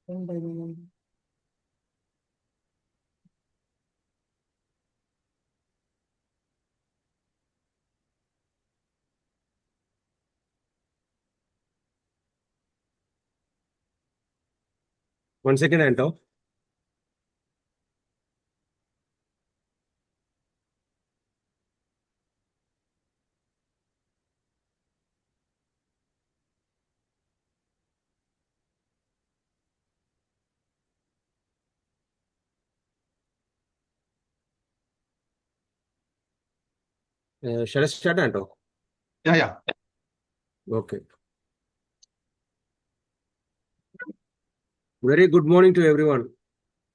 One second, Anto. Shall I start, Anto? Yeah. Okay. Very good morning to everyone.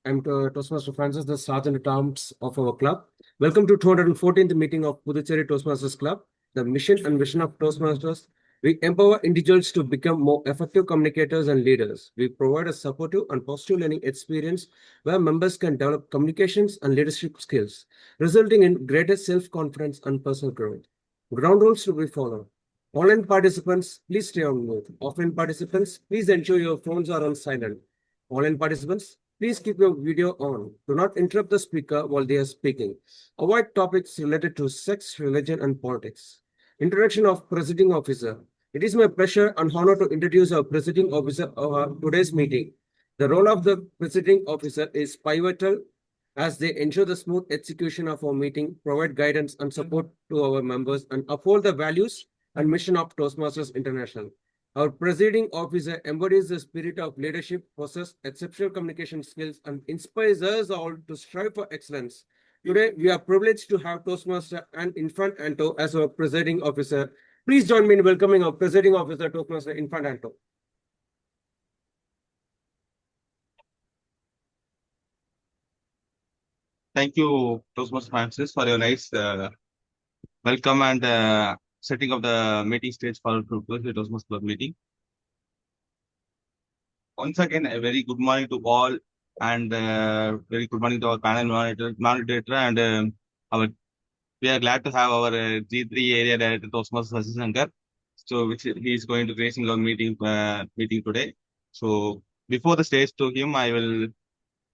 I'm Toastmaster Francis, the Sergeant at Arms of our club. Welcome to 214th meeting of Puducherry Toastmasters Club. The mission and vision of Toastmasters: we empower individuals to become more effective communicators and leaders. We provide a supportive and positive learning experience where members can develop communications and leadership skills, resulting in greater self-confidence and personal growth. Ground rules to be followed. Online participants, please stay on mute. Offline participants, please ensure your phones are on silent. Online participants, please keep your video on. Do not interrupt the speaker while they are speaking. Avoid topics related to sex, religion, and politics. Introduction of Presiding Officer. It is my pleasure and honor to introduce our Presiding Officer of today's meeting. The role of the Presiding Officer is pivotal as they ensure the smooth execution of our meeting, provide guidance and support to our members, and uphold the values and mission of Toastmasters International. Our presiding officer embodies the spirit of leadership, possesses exceptional communication skills, and inspires us all to strive for excellence. Today, we are privileged to have Toastmaster and Infant Anto as our presiding officer. Please join me in welcoming our presiding officer, Toastmaster Infant Anto. Thank you, Toastmaster Francis, for your nice welcome and setting of the meeting stage for the Toastmaster Club meeting. Once again, a very good morning to all, and very good morning to our panel moderator and our. We are glad to have our G3 area director Toastmaster Sasisankar, so which he is going to gracing our meeting today. So before the stage to him, I will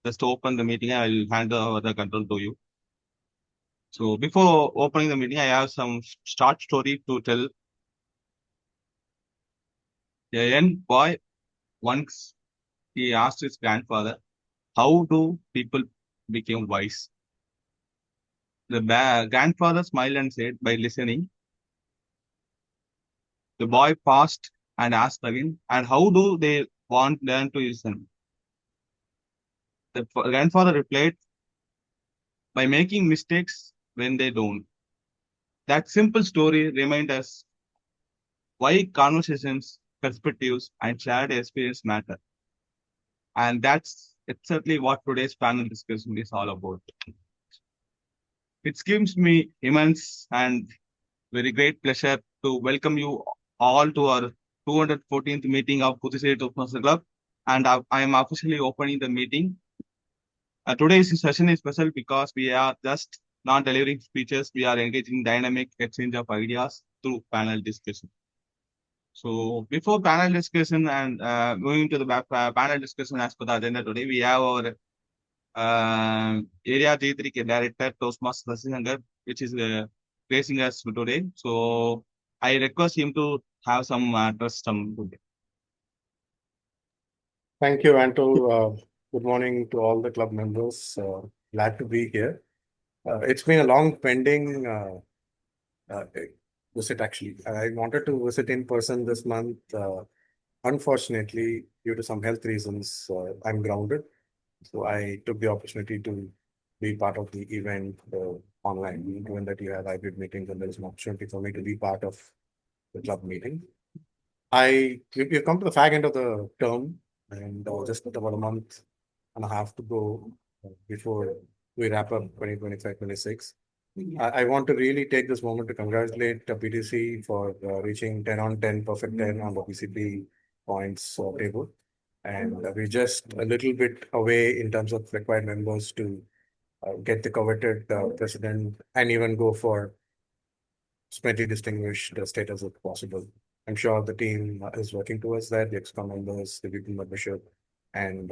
just open the meeting. I will hand over the control to you. So before opening the meeting, I have some short story to tell. A young boy once he asked his grandfather, "How do people become wise?" The grandfather smiled and said, "By listening." The boy paused and asked again, "And how do they want learn to listen?" The grandfather replied, "By making mistakes when they don't." That simple story reminds us why conversations, perspectives, and shared experience matter. And that's exactly what today's panel discussion is all about. It gives me immense and very great pleasure to welcome you all to our 214th meeting of Puducherry Toastmasters Club. And I am officially opening the meeting. Today's session is special because we are just not delivering speeches, we are engaging dynamic exchange of ideas through panel discussion. So before panel discussion and moving to the panel discussion as per the agenda today, we have our Area G3 Director Toastmaster Sasisankar, which is gracing us today. So I request him to have some address today. Thank you, Anto. Good morning to all the club members. Glad to be here. It's been a long pending visit, actually. I wanted to visit in person this month. Unfortunately, due to some health reasons, I'm grounded. So I took the opportunity to be part of the event online, given that you have hybrid meetings and there's an opportunity for me to be part of the club meeting. We've come to the fag end of the term, and just about a month and a half to go before we wrap up 2025-26. I want to really take this moment to congratulate PTC for reaching 10 on 10, perfect 10 on the PCP points table. And we're just a little bit away in terms of required members to get the coveted president and even go for slightly distinguished status if possible. I'm sure the team is working towards that, the EXCOM members, the people membership, and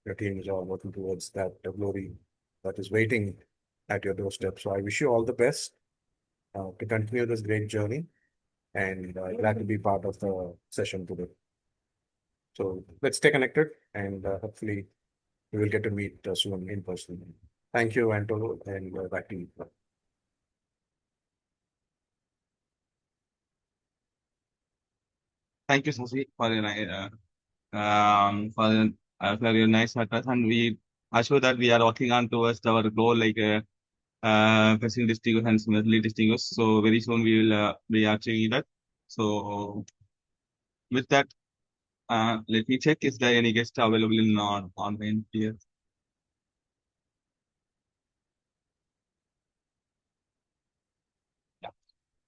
your team is all working towards that glory that is waiting at your doorstep. So I wish you all the best to continue this great journey, and glad to be part of the session today. So let's stay connected, and hopefully we will get to meet soon in person. Thank you, Anto, and back to you. Thank you, Sasi, for your for your nice address, and we assure that we are working on towards our goal, like president distinguished and similarly distinguished. So very soon we will be achieving that. So with that, let me check, is there any guest available in online here? Yeah.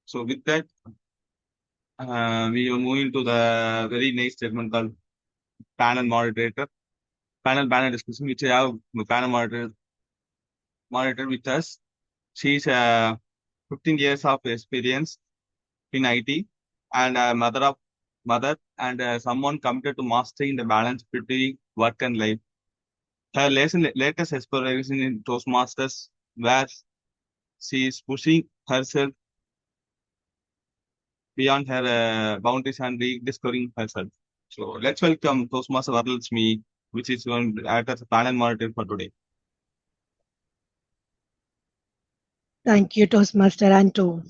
So with that, we are moving to the very next segment called panel moderator, panel discussion, which I have the panel moderator with us. She's 15 years of experience in IT and a mother and someone committed to mastering the balance between work and life. Her latest exploration in Toastmasters, where she is pushing herself beyond her boundaries and rediscovering herself. So let's welcome Toastmaster Varalakshmi, which is going to act as a panel moderator for today. Thank you, Toastmaster Anto.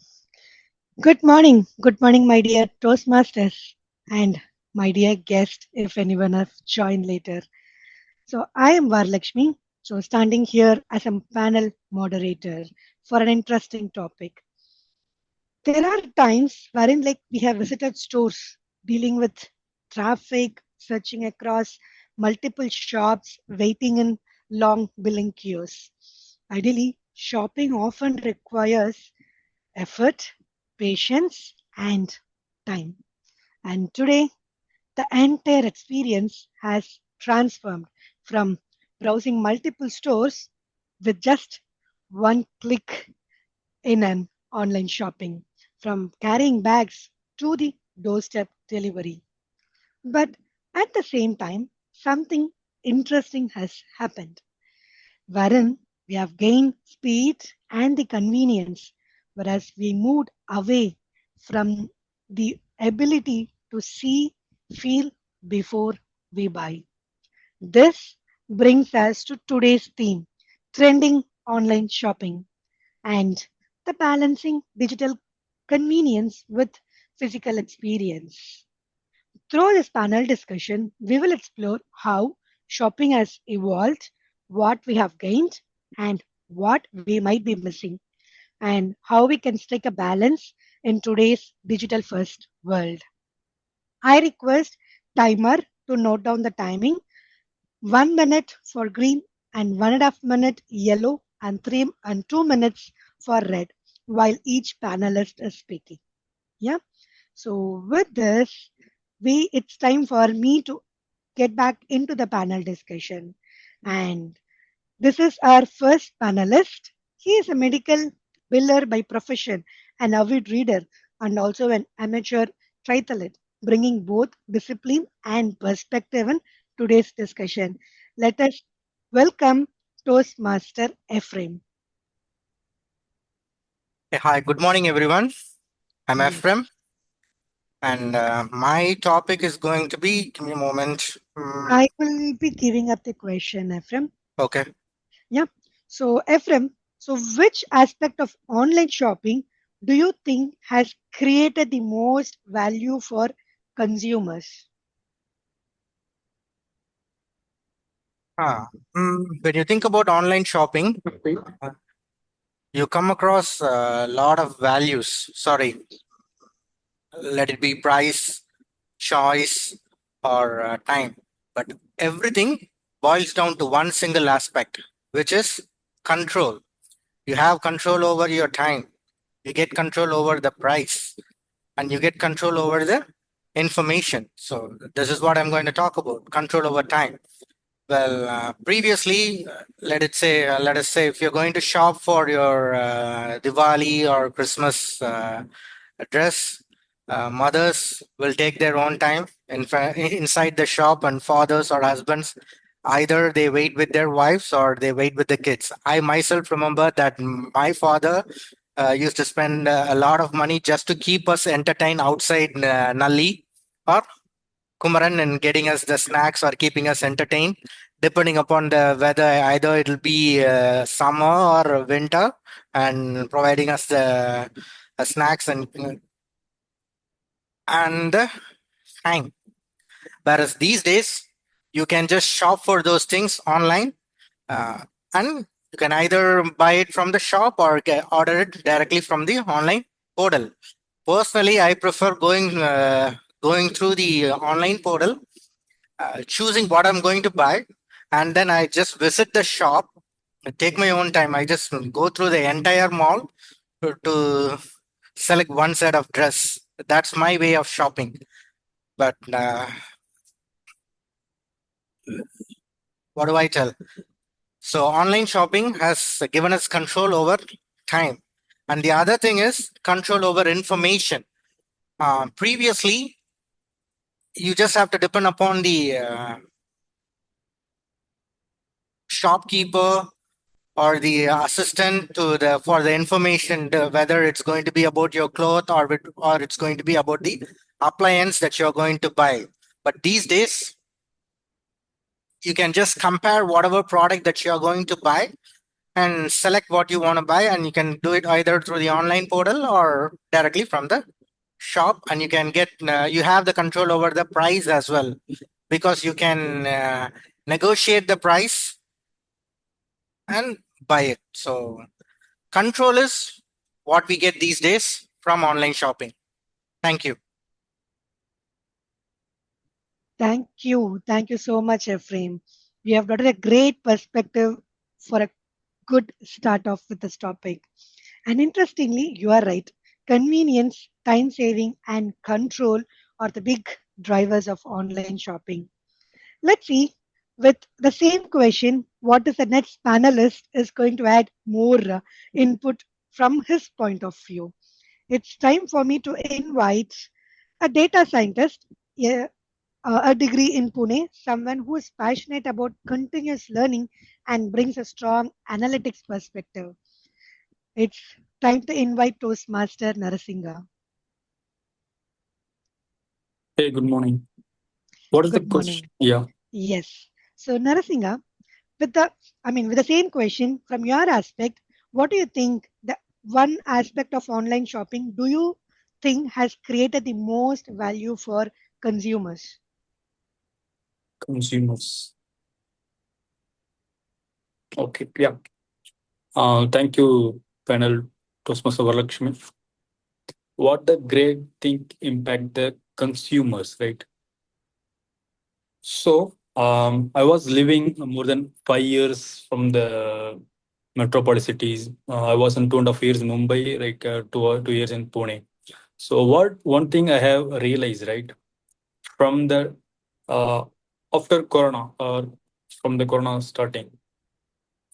Good morning, my dear Toastmasters, and my dear guest, if anyone has joined later. So, I am Varalakshmi, so standing here as a panel moderator for an interesting topic. There are times wherein, like, we have visited stores dealing with traffic, searching across multiple shops, waiting in long billing queues. Ideally, shopping often requires effort, patience, and time. And today, the entire experience has transformed from browsing multiple stores with just one click in an online shopping, from carrying bags to the doorstep delivery. But at the same time, something interesting has happened, wherein we have gained speed and the convenience, whereas we moved away from the ability to see, feel before we buy. This brings us to today's theme, trending online shopping and the balancing digital convenience with physical experience. Through this panel discussion, we will explore how shopping has evolved, what we have gained, and what we might be missing, and how we can strike a balance in today's digital first world. I request timer to note down the timing: 1 minute for green and 1.5 minute yellow and 2 minutes for red while each panelist is speaking. Yeah. So with this, it's time for me to get back into the panel discussion. And this is our first panelist. He is a medical biller by profession, an avid reader, and also an amateur triathlete, bringing both discipline and perspective in today's discussion. Let us welcome Toastmaster Ephraim. Hey, hi, good morning, everyone. I'm Yes. Ephraim, and my topic is going to be, give me a moment. I will be giving up the question, Ephraim. Okay. Yeah. So, Ephraim, so which aspect of online shopping do you think has created the most value for consumers? When you think about online shopping, you come across a lot of values. Sorry, let it be price, choice, or time. But everything boils down to one single aspect, which is control. You have control over your time, you get control over the price, and you get control over the information. So this is what I'm going to talk about: control over time. Well, previously, let us say, if you're going to shop for your Diwali or Christmas dress, Mothers will take their own time inside the shop, and fathers or husbands, either they wait with their wives or they wait with the kids. I myself remember that my father used to spend a lot of money just to keep us entertained outside Nalli or Kumaran, and getting us the snacks or keeping us entertained, depending upon the weather. Either it'll be summer or winter, and providing us the snacks and the time. Whereas these days, you can just shop for those things online, uh, and you can either buy it from the shop or order it directly from the online portal. Personally, I prefer going through the online portal, choosing what I'm going to buy, and then I just visit the shop. I take my own time. I just go through the entire mall to select one set of dress. That's my way of shopping. But what do I tell? So online shopping has given us control over time, and the other thing is control over information. Previously, you just have to depend upon the shopkeeper or the assistant to the for the information, whether it's going to be about your cloth or it's going to be about the appliance that you're going to buy. But these days, you can just compare whatever product that you're going to buy and select what you want to buy, and you can do it either through the online portal or directly from the shop, and you can get you have the control over the price as well, because you can negotiate the price and buy it. So control is what we get these days from online shopping. Thank you. Thank you. Thank you so much, Ephraim. You have got a great perspective for a good start off with this topic. And interestingly, you are right. Convenience, time saving, and control are the big drivers of online shopping. Let's see, with the same question, what is the next panelist is going to add more input from his point of view. It's time for me to invite a data scientist, a, a degree in Pune, someone who is passionate about continuous learning and brings a strong analytics perspective. It's time to invite Toastmaster Narasinga. Hey, good morning. What is the Good question? morning. Yeah, Yes. So Narasinga, with the same question from your aspect, what do you think the one aspect of online shopping do you think has created the most value for consumers? consumers. Okay, yeah. Thank you, panel Toastmaster Varalakshmi. What the great thing impact the consumers, right? So, I was living more than 5 years from the metropolis cities. I was in 2.5 years in Mumbai, like 2 years in Pune. So, what one thing I have realized, right, from the uh, after Corona or from the Corona starting.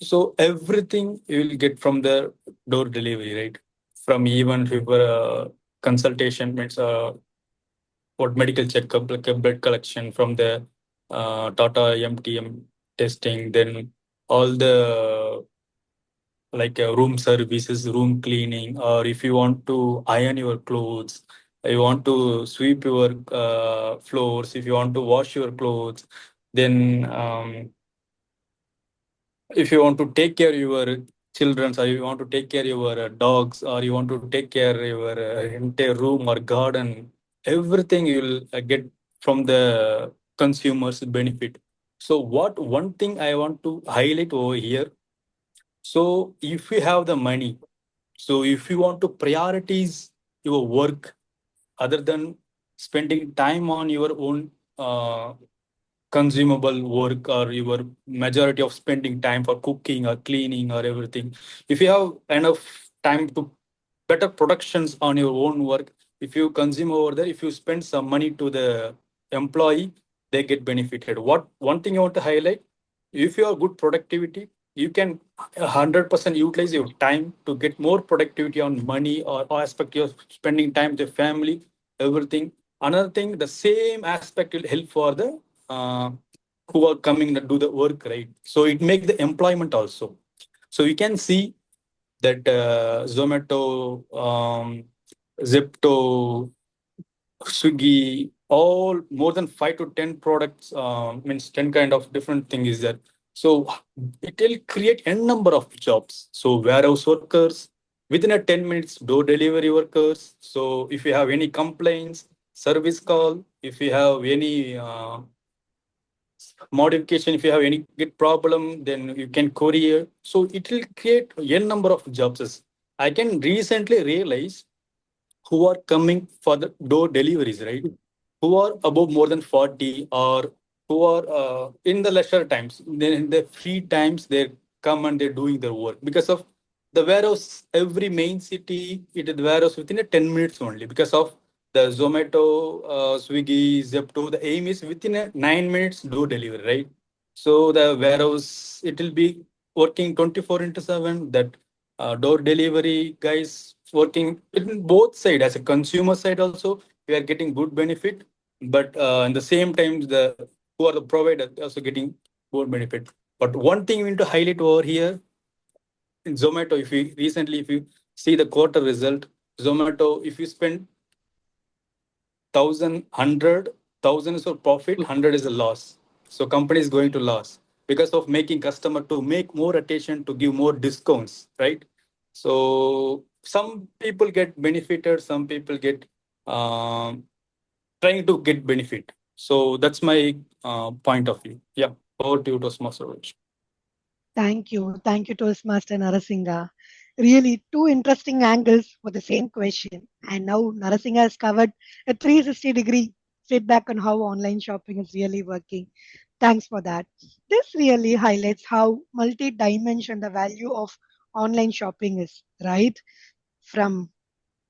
So everything you will get from the door delivery, right? From even for consultation, means what medical checkup, like a blood collection from the Tata MTM testing, then all the like room services, room cleaning, or if you want to iron your clothes, you want to sweep your floors, if you want to wash your clothes, then if you want to take care of your children, or you want to take care of your dogs, or you want to take care of your entire room or garden, everything you will get from the consumer's benefit. So what one thing I want to highlight over here, so if you have the money, so if you want to prioritize your work other than spending time on your own consumable work, or your majority of spending time for cooking or cleaning or everything, if you have enough time to better productions on your own work, if you consume over there, if you spend some money to the employee, they get benefited. What one thing I want to highlight, if you have good productivity, you can 100% utilize your time to get more productivity on money or aspect you're spending time with your family. everything. Another thing, the same aspect will help for the who are coming to do the work, right? So it makes the employment also. So you can see that Zomato, Zepto, Swiggy, all more than 5 to 10 products, means 10 kind of different thing is there. So it will create n number of jobs. So warehouse workers, within a 10 minutes, door delivery workers. So if you have any complaints, service call, if you have any modification, if you have any git problem, then you can courier. So it will create n number of jobs. I can recently realize who are coming for the door deliveries, right? Who are above more than 40, or who are in the leisure times, then in the free times, they come and they're doing their work because of the warehouse. Every main city, it is the warehouse within a 10 minutes only because of the Zomato, Swiggy, Zepto. The aim is within a 9 minutes door delivery, right? So the warehouse, it will be working 24 into 7. That door delivery guys working in both side, as a consumer side also we are getting good benefit, but in the same time the who are the provider also getting good benefit. But one thing we need to highlight over here in Zomato, if you see the quarter result, Zomato, if you spend 1,000 is for profit, 100 is a loss. So company is going to loss because of making customer to make more attention, to give more discounts, right? So some people get benefited, some people get um, trying to get benefit. So that's my point of view. Yeah, over to you, Toastmaster. Thank you. Thank you, Toastmaster Narasingha. Really, two interesting angles for the same question. And now Narasingha has covered a 360-degree feedback on how online shopping is really working. Thanks for that. This really highlights how multi-dimensional the value of online shopping is, right? From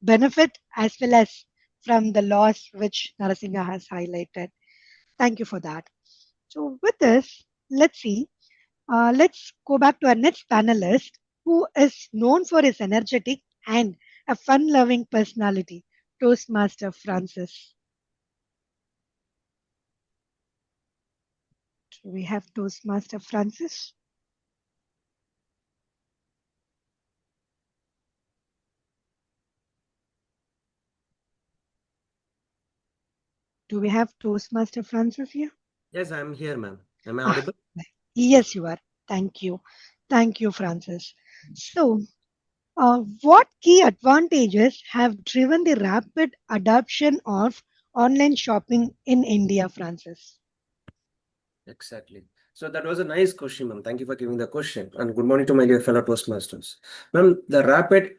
benefit as well as from the loss, which Narasingha has highlighted. Thank you for that. So, with this, let's see. Let's go back to our next panelist, who is known for his energetic and a fun loving personality, Toastmaster Francis. Do we have Toastmaster Francis? Do we have Toastmaster Francis here? Yes, I'm here, ma'am. Am I audible? Yes, you are. Thank you. Thank you, Francis. So, what key advantages have driven the rapid adoption of online shopping in India, Francis? Exactly. So that was a nice question, ma'am. Thank you for giving the question. And good morning to my dear fellow Toastmasters. Ma'am, the rapid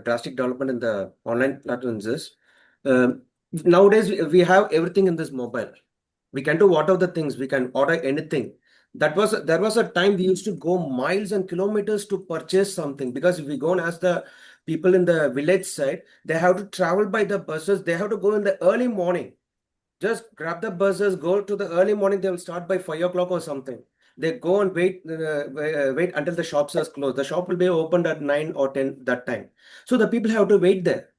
drastic development in the online platforms is nowadays we have everything in this mobile. We can do whatever the things, we can order anything. There was a time we used to go miles and kilometers to purchase something, because if we go and ask the people in the village side, they have to travel by the buses, they have to go in the early morning. Just grab the buses, go to the early morning. They will start by 5 o'clock or something. They go and wait until the shops are closed. The shop will be opened at 9 or 10 that time. So the people have to wait there,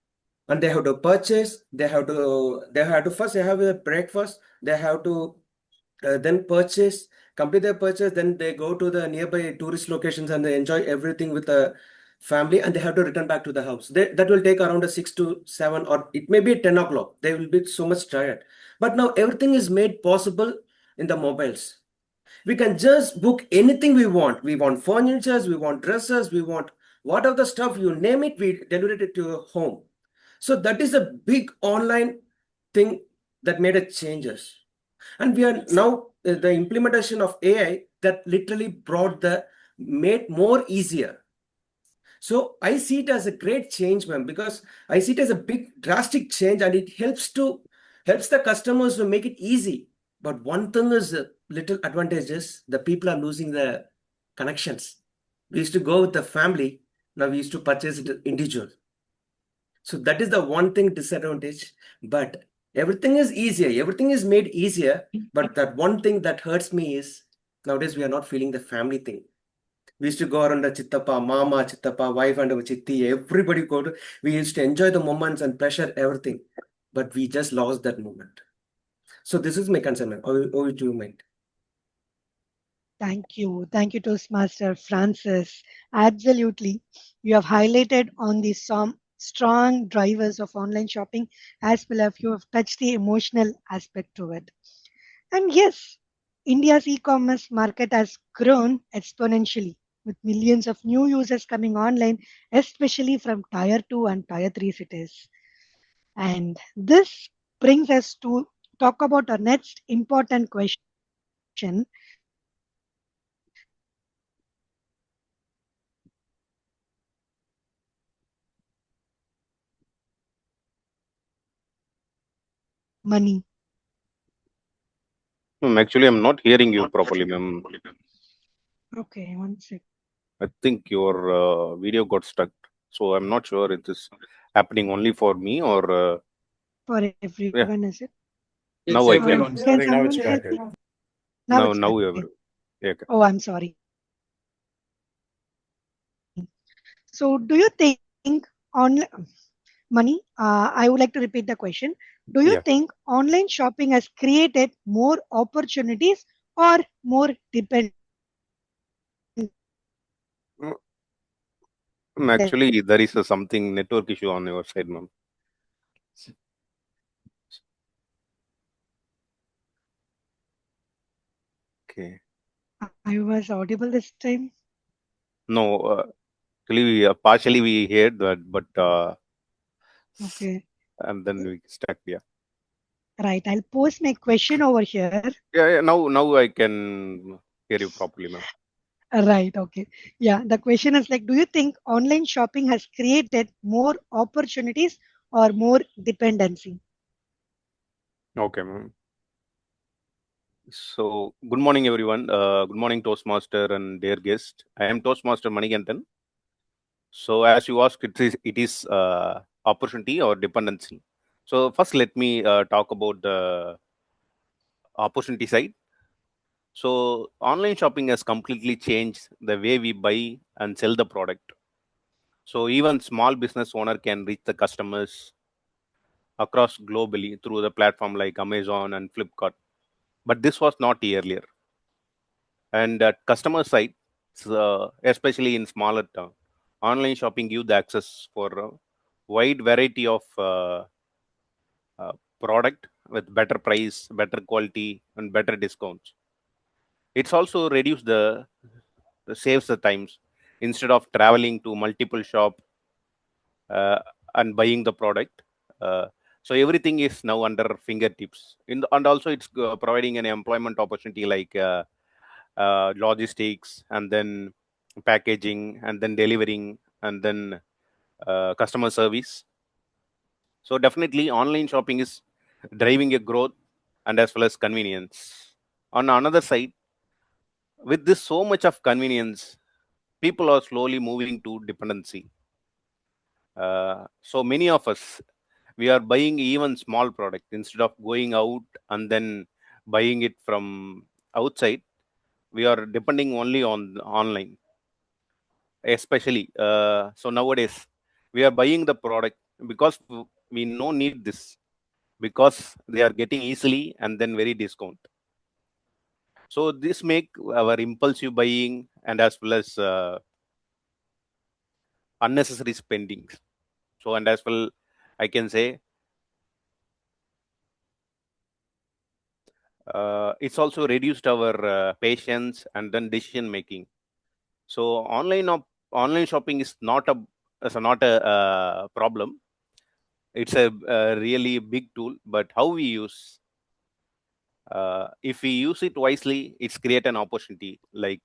and they have to purchase. They have to first they have a breakfast. They have to then complete their purchase. Then they go to the nearby tourist locations and they enjoy everything with the family, and they have to return back to the house. That will take around a 6 to 7, or it may be 10 o'clock. They will be so much tired. But now everything is made possible in the mobiles. We can just book anything we want. We want furnitures, we want dresses, we want whatever the stuff, you name it, we deliver it to your home. So that is a big online thing that made a changes. And we are now the implementation of AI that literally made more easier. So I see it as a great change, ma'am, because I see it as a big drastic change, and it helps the customers to make it easy. But one thing is little advantages, the people are losing the connections. We used to go with the family, now we used to purchase it individual. So that is the one thing disadvantage. But everything is easier, everything is made easier. But that one thing that hurts me is nowadays we are not feeling the family thing. We used to go around the chittappa, mama, chittappa, wife and chitti. Everybody go to. We used to enjoy the moments and pleasure everything, but we just lost that moment. So this is my concern, ma'am. How do you mind? Thank you. Thank you, Toastmaster Francis. Absolutely. You have highlighted on the some strong drivers of online shopping as well as you have touched the emotional aspect to it. And yes, India's e-commerce market has grown exponentially with millions of new users coming online, especially from tier 2 and tier 3 cities. And this brings us to talk about our next important question. Money. Actually, I'm not hearing you properly, ma'am. Okay, one sec. I think your video got stuck. So I'm not sure it is happening only for me or For yeah. everyone, is it? Now I can. Can I think now someone it's help back. me? Now Now it's now back. we Okay. have. Yeah. Okay. Oh, I'm sorry. So, do you think online money? I would like to repeat the question. Do you Yeah. think online shopping has created more opportunities or more dependency? Actually, there is something network issue on your side, ma'am. Okay. I was audible this time. No, actually, partially we heard that, but Okay, and then we stuck. Yeah. right. I'll post my question over here. Yeah. Now I can hear you properly, ma'am. Right. Okay. Yeah. The question is like, do you think online shopping has created more opportunities or more dependency? Okay, ma'am. So, good morning, everyone. Good morning, Toastmaster and dear guest. I am Toastmaster Manigantan. So, as you asked, it is opportunity or dependency. So, first, let me talk about the opportunity side. So, online shopping has completely changed the way we buy and sell the product. So, even small business owner can reach the customers across globally through the platform like Amazon and Flipkart. But this was not earlier. And at customer side, especially in smaller town, online shopping give the access for a wide variety of uh, product with better price, better quality, and better discounts. It's also reduce the saves the times instead of traveling to multiple shop uh, and buying the product. Uh, so everything is now under fingertips. And also it's providing an employment opportunity like logistics and then packaging and then delivering and then customer service. So definitely online shopping is driving a growth and as well as convenience. On another side, with this so much of convenience, people are slowly moving to dependency. So many of us, we are buying even small product instead of going out and then buying it from outside. We are depending only on online, especially so nowadays we are buying the product because we no need this because they are getting easily and then very discount. So this make our impulsive buying and as well as unnecessary spendings. So and as well I can say it's also reduced our patience and then decision making. So online shopping is not a problem. It's a really big tool, but how we use, if we use it wisely, it's create an opportunity like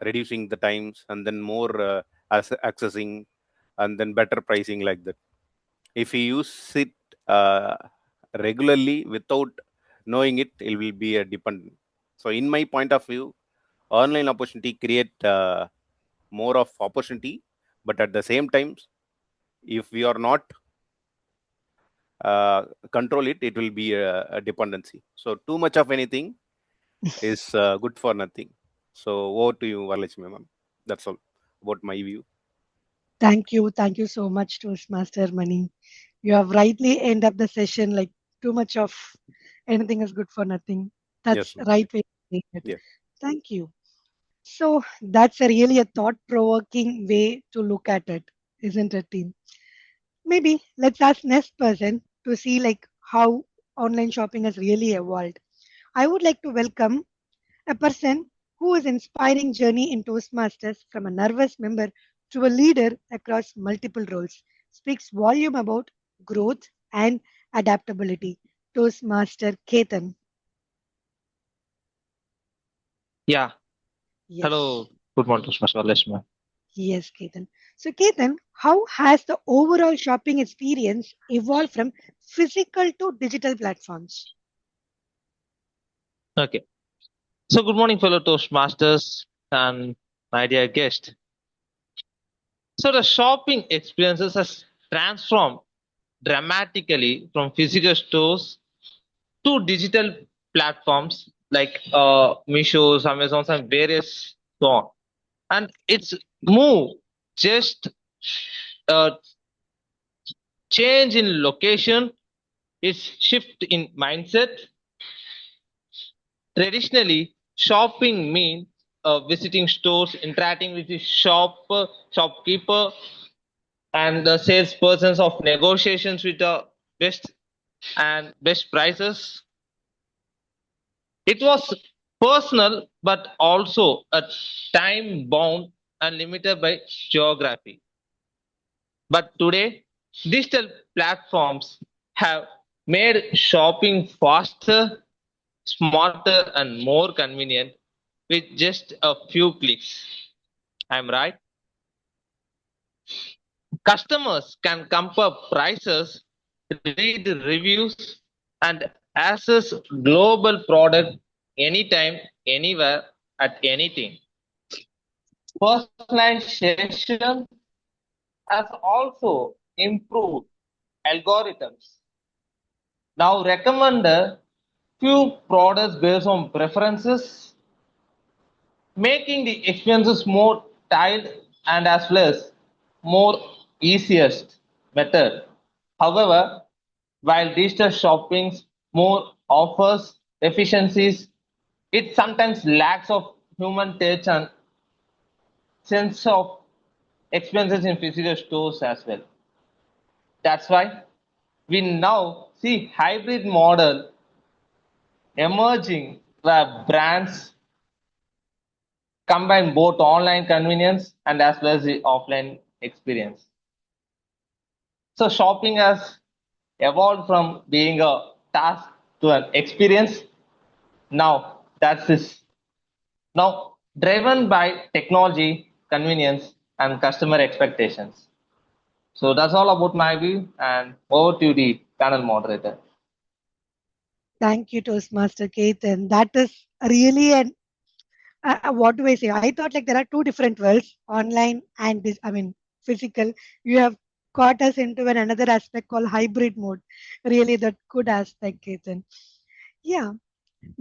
reducing the times and then more accessing and then better pricing like that. If we use it uh, regularly without knowing it, it will be a dependent. So in my point of view, online opportunity create more of opportunity, but at the same time, if we are not uh, control it, it will be a dependency. So too much of anything is good for nothing. So over to you, Varalakshmi ma'am. That's all about my view. Thank you. Thank you so much, Toastmaster Mani. You have rightly ended up the session like too much of anything is good for nothing. That's Yes, ma'am. right way to say it. Yeah. Thank you. So that's really a thought-provoking way to look at it, isn't it, team? Maybe let's ask next person to see like how online shopping has really evolved. I would like to welcome a person who is inspiring journey in Toastmasters from a nervous member to a leader across multiple roles. Speaks volume about growth and adaptability. Toastmaster Ketan. Yeah. Yes. Hello. Good morning, Mr. Varalakshmi. Yes, Ketan. So, Ketan, how has the overall shopping experience evolved from physical to digital platforms? Okay. So, good morning, fellow Toastmasters and my dear guest. So, the shopping experiences has transformed dramatically from physical stores to digital platforms like Misho's, Amazon's, and various so on. And it's move just change in location, it's shift in mindset. Traditionally, shopping means visiting stores, interacting with the shopkeeper, and the salespersons of negotiations with the best prices. It was personal, but also a time bound and limited by geography. But today, digital platforms have made shopping faster, smarter, and more convenient with just a few clicks. I'm right. Customers can compare prices, read reviews, and access global product anytime, anywhere, at anything. Personalization has also improved algorithms. Now recommend a few products based on preferences, making the experiences more tiled and as well as more easiest method. However, while digital shopping more offers efficiencies, it sometimes lacks of human touch and sense of experiences in physical stores as well. That's why we now see hybrid model emerging where brands combine both online convenience and as well as the offline experience. So shopping has evolved from being a task to an experience. Now that's this. Now driven by technology, convenience, and customer expectations. So that's all about my view, and over to the panel moderator. Thank you, Toastmaster Ketan. That is really an what do I say? I thought like there are two different worlds, online and this, I mean, physical. You have caught us into another aspect called hybrid mode. Really, that good aspect, Ketan. Yeah,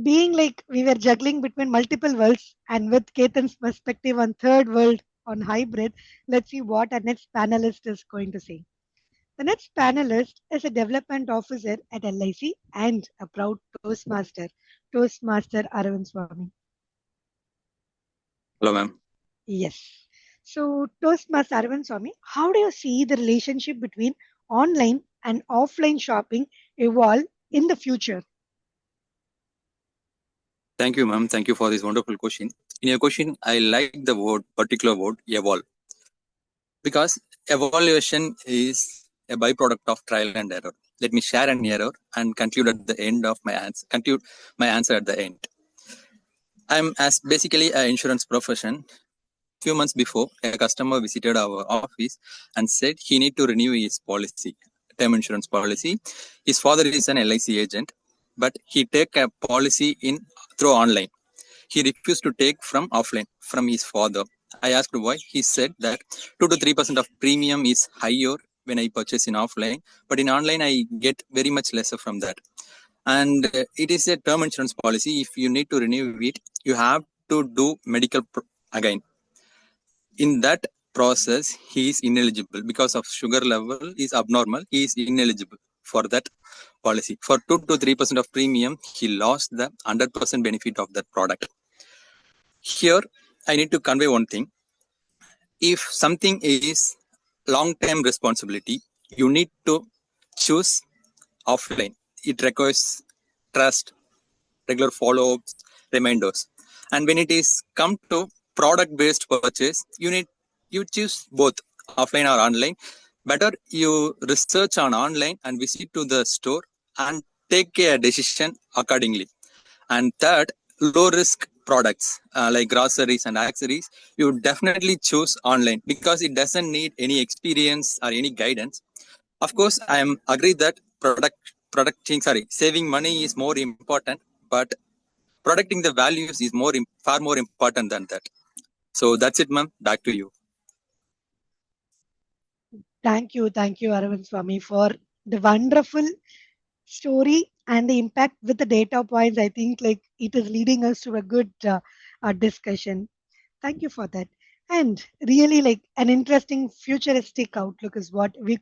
being like we were juggling between multiple worlds, and with Ketan's perspective on third world on hybrid, let's see what our next panelist is going to say. The next panelist is a development officer at LIC and a proud Toastmaster, Toastmaster Aravind Swami. Hello, ma'am. Yes. So, Toastmaster Aravind Swami, how do you see the relationship between online and offline shopping evolve in the future? Thank you, ma'am. Thank you for this wonderful question. In your question, I like the particular word, evolve, because evaluation is a byproduct of trial and error. Let me share an error and conclude at the end of my answer. Conclude my answer at the end. I'm as basically an insurance profession. Few months before, a customer visited our office and said he need to renew his policy, term insurance policy. His father is an LIC agent, but he take a policy in through online. He refused to take from offline from his father. I asked why. He said that 2 to 3% of premium is higher when I purchase in offline, but in online I get very much lesser from that. And it is a term insurance policy. If you need to renew it, you have to do medical again. in that process he is ineligible because of sugar level is abnormal. He is ineligible for that policy. For 2 to 3% of premium, he lost the 100% benefit of that product. Here, I need to convey one thing. If something is long-term responsibility, you need to choose offline. It requires trust, regular follow-ups, reminders. And when it is come to product-based purchase, you choose both offline or online. Better you research on online and visit to the store and take a decision accordingly. And third, low-risk products like groceries and accessories, you definitely choose online because it doesn't need any experience or any guidance. Of course, I am agree that saving money is more important, but protecting the values is far more important than that. So that's it, ma'am. Back to you. Thank you, Aravind Swami, for the wonderful story and the impact with the data points. I think like it is leading us to a good discussion. Thank you for that. And really like an interesting futuristic outlook is what we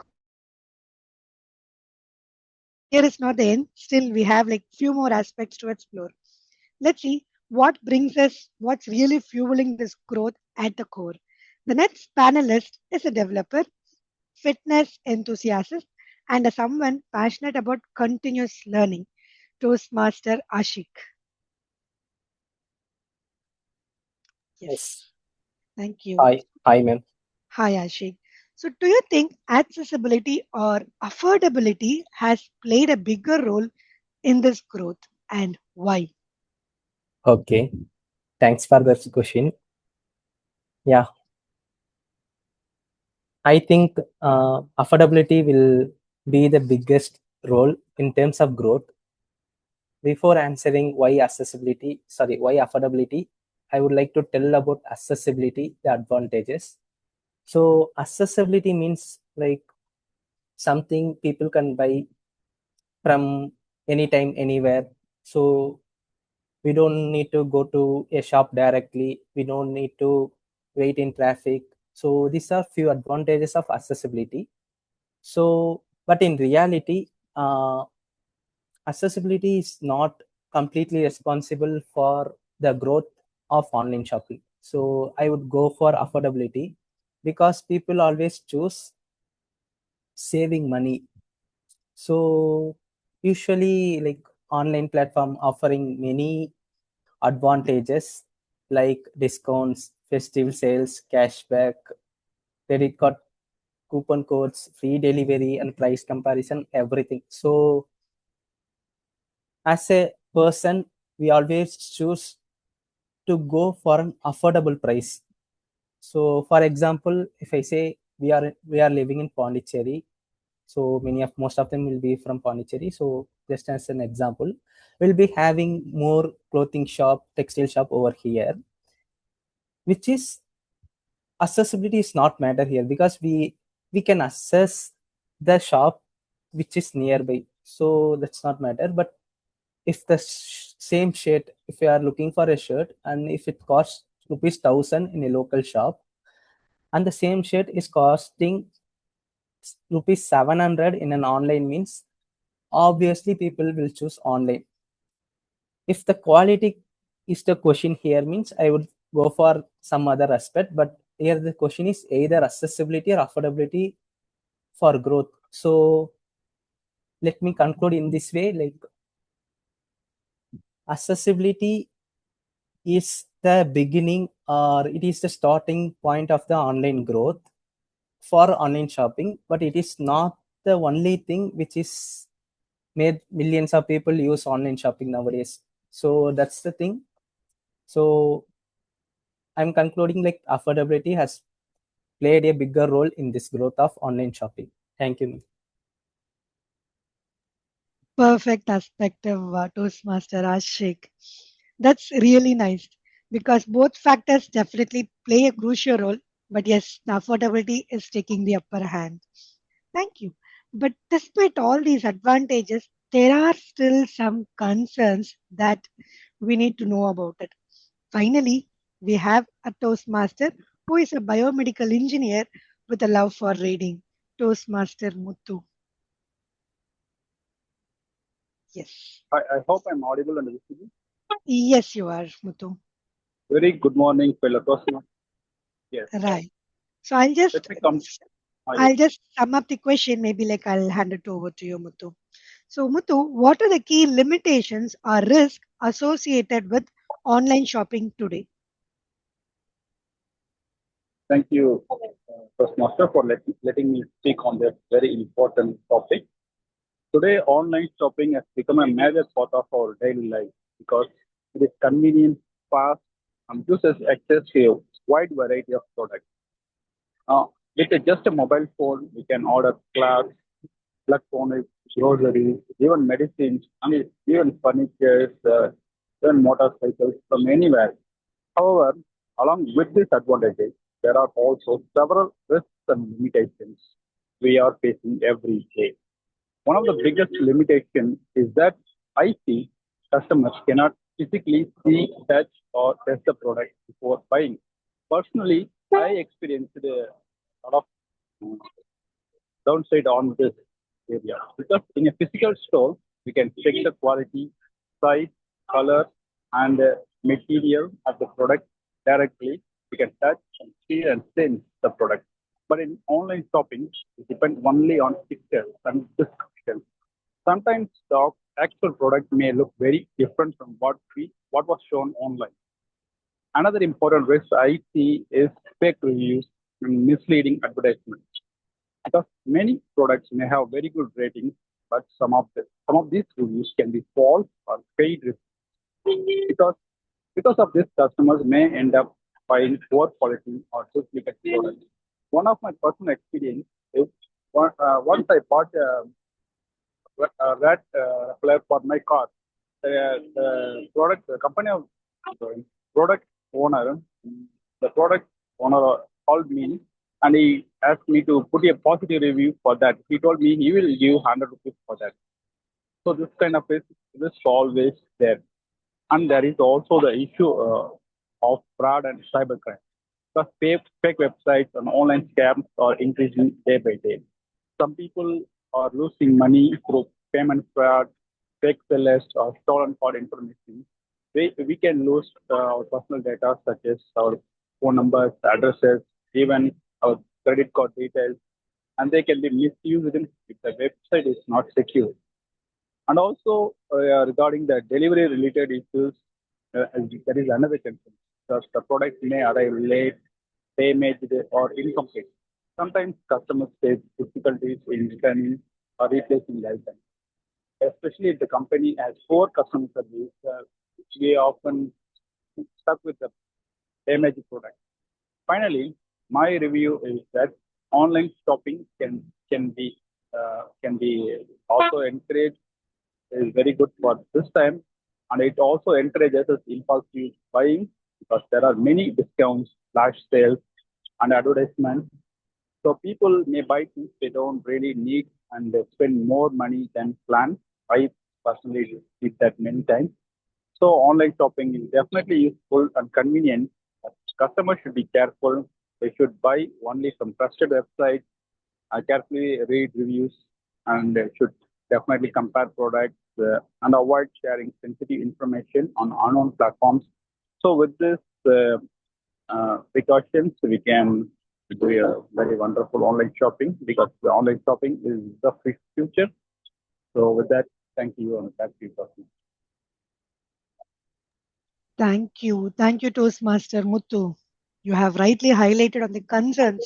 here is not the end. Still, we have like few more aspects to explore. Let's see what brings us, what's really fueling this growth at the core. The next panelist is a developer, fitness enthusiast, and a someone passionate about continuous learning, Toastmaster Ashik. Yes. Thank you. Hi, ma'am. Hi, Ashik. So, do you think accessibility or affordability has played a bigger role in this growth and why? Okay, thanks for that question. Yeah, I think affordability will be the biggest role in terms of growth. Before answering why affordability, I would like to tell about accessibility, the advantages. So accessibility means like something people can buy from anytime, anywhere. So we don't need to go to a shop directly. We don't need to wait in traffic. So these are few advantages of accessibility. So, but in reality, accessibility is not completely responsible for the growth of online shopping. So I would go for affordability because people always choose saving money. So usually like online platform offering many advantages like discounts, festival sales, cashback, credit card coupon codes, free delivery, and price comparison, everything. So as a person, we always choose to go for an affordable price. So for example, if I say we are living in Pondicherry, so most of them will be from Pondicherry. So just as an example, we'll be having more clothing shop, textile shop over here, which is accessibility is not matter here because we can access the shop which is nearby. So that's not matter. But if the same shirt, if you are looking for a shirt and if it costs rupees 1,000 in a local shop and the same shirt is costing rupees 700 in an online means, obviously people will choose online. If the quality is the question here means, I would go for some other aspect, but here the question is either accessibility or affordability for growth. So let me conclude in this way, like accessibility is the beginning or it is the starting point of the online growth for online shopping, but it is not the only thing which is made millions of people use online shopping nowadays. So that's the thing. So I'm concluding like affordability has played a bigger role in this growth of online shopping. Thank you. Perfect perspective, Toastmaster Ashik. That's really nice because both factors definitely play a crucial role. But yes, the affordability is taking the upper hand. Thank you. But despite all these advantages, there are still some concerns that we need to know about it. Finally, we have a Toastmaster who is a biomedical engineer with a love for reading. Toastmaster Muthu. Yes. I hope I'm audible and visible. Yes, you are, Muthu. Very good morning, fellow Toastmasters. Yes, Right. So I'll just let me come. I'll just sum up the question. Maybe like I'll hand it over to you, Muthu. So, Muthu, what are the key limitations or risks associated with online shopping today? Thank you, Toastmaster, for letting me speak on this very important topic. Today, online shopping has become a major part of our daily life because it is convenient, fast, and gives us access to a wide variety of products. With just a mobile phone, we can order clothes, electronics, groceries, even medicines, and even furniture, even motorcycles from anywhere. However, along with these advantages, there are also several risks and limitations we are facing every day. One of the biggest limitations is that I see customers cannot physically see, touch, or test the product before buying. Personally, I experienced a lot of downside on this area because in a physical store, we can check the quality, size, color, and material of the product directly. We can touch and see and sense the product. But in online shopping, it depends only on pictures and description. Sometimes the actual product may look very different from what was shown online. Another important risk I see is fake reviews and misleading advertisements. Because many products may have very good ratings, but some of these reviews can be false or paid reviews. Because of this, customers may end up buying poor quality or duplicate products. One of my personal experience is once I bought a rat repellent for my car. The company of sorry, product owner, the product owner called me and he asked me to put a positive review for that. He told me he will give 100 rupees for that. So this kind of is always there. And there is also the issue of fraud and cybercrime. Because fake websites and online scams are increasing day by day. Some people are losing money through payment fraud, fake sellers, or stolen card information. We can lose our personal data such as our phone numbers, addresses, even our credit card details, and they can be misused if the website is not secure. And also regarding the delivery related issues, there is another concern because the product may arrive late, damaged, or incomplete. Sometimes customers face difficulties in returning or replacing the item. Especially if the company has poor customer service, we often stuck with the damaged product. Finally, my review is that online shopping can be also encouraged is very good for this time, and it also encourages us impulsive buying because there are many discounts, flash sales, and advertisements. So people may buy things they don't really need and they spend more money than planned. I personally did that many times. So online shopping is definitely useful and convenient. But customers should be careful. They should buy only from trusted websites, carefully read reviews, and should definitely compare products and avoid sharing sensitive information on unknown platforms. So with this precautions, we can do a very wonderful online shopping because the online shopping is the future. So with that, thank you and back to you, Pratham. Thank you. Thank you, Toastmaster Muthu. You have rightly highlighted on the concerns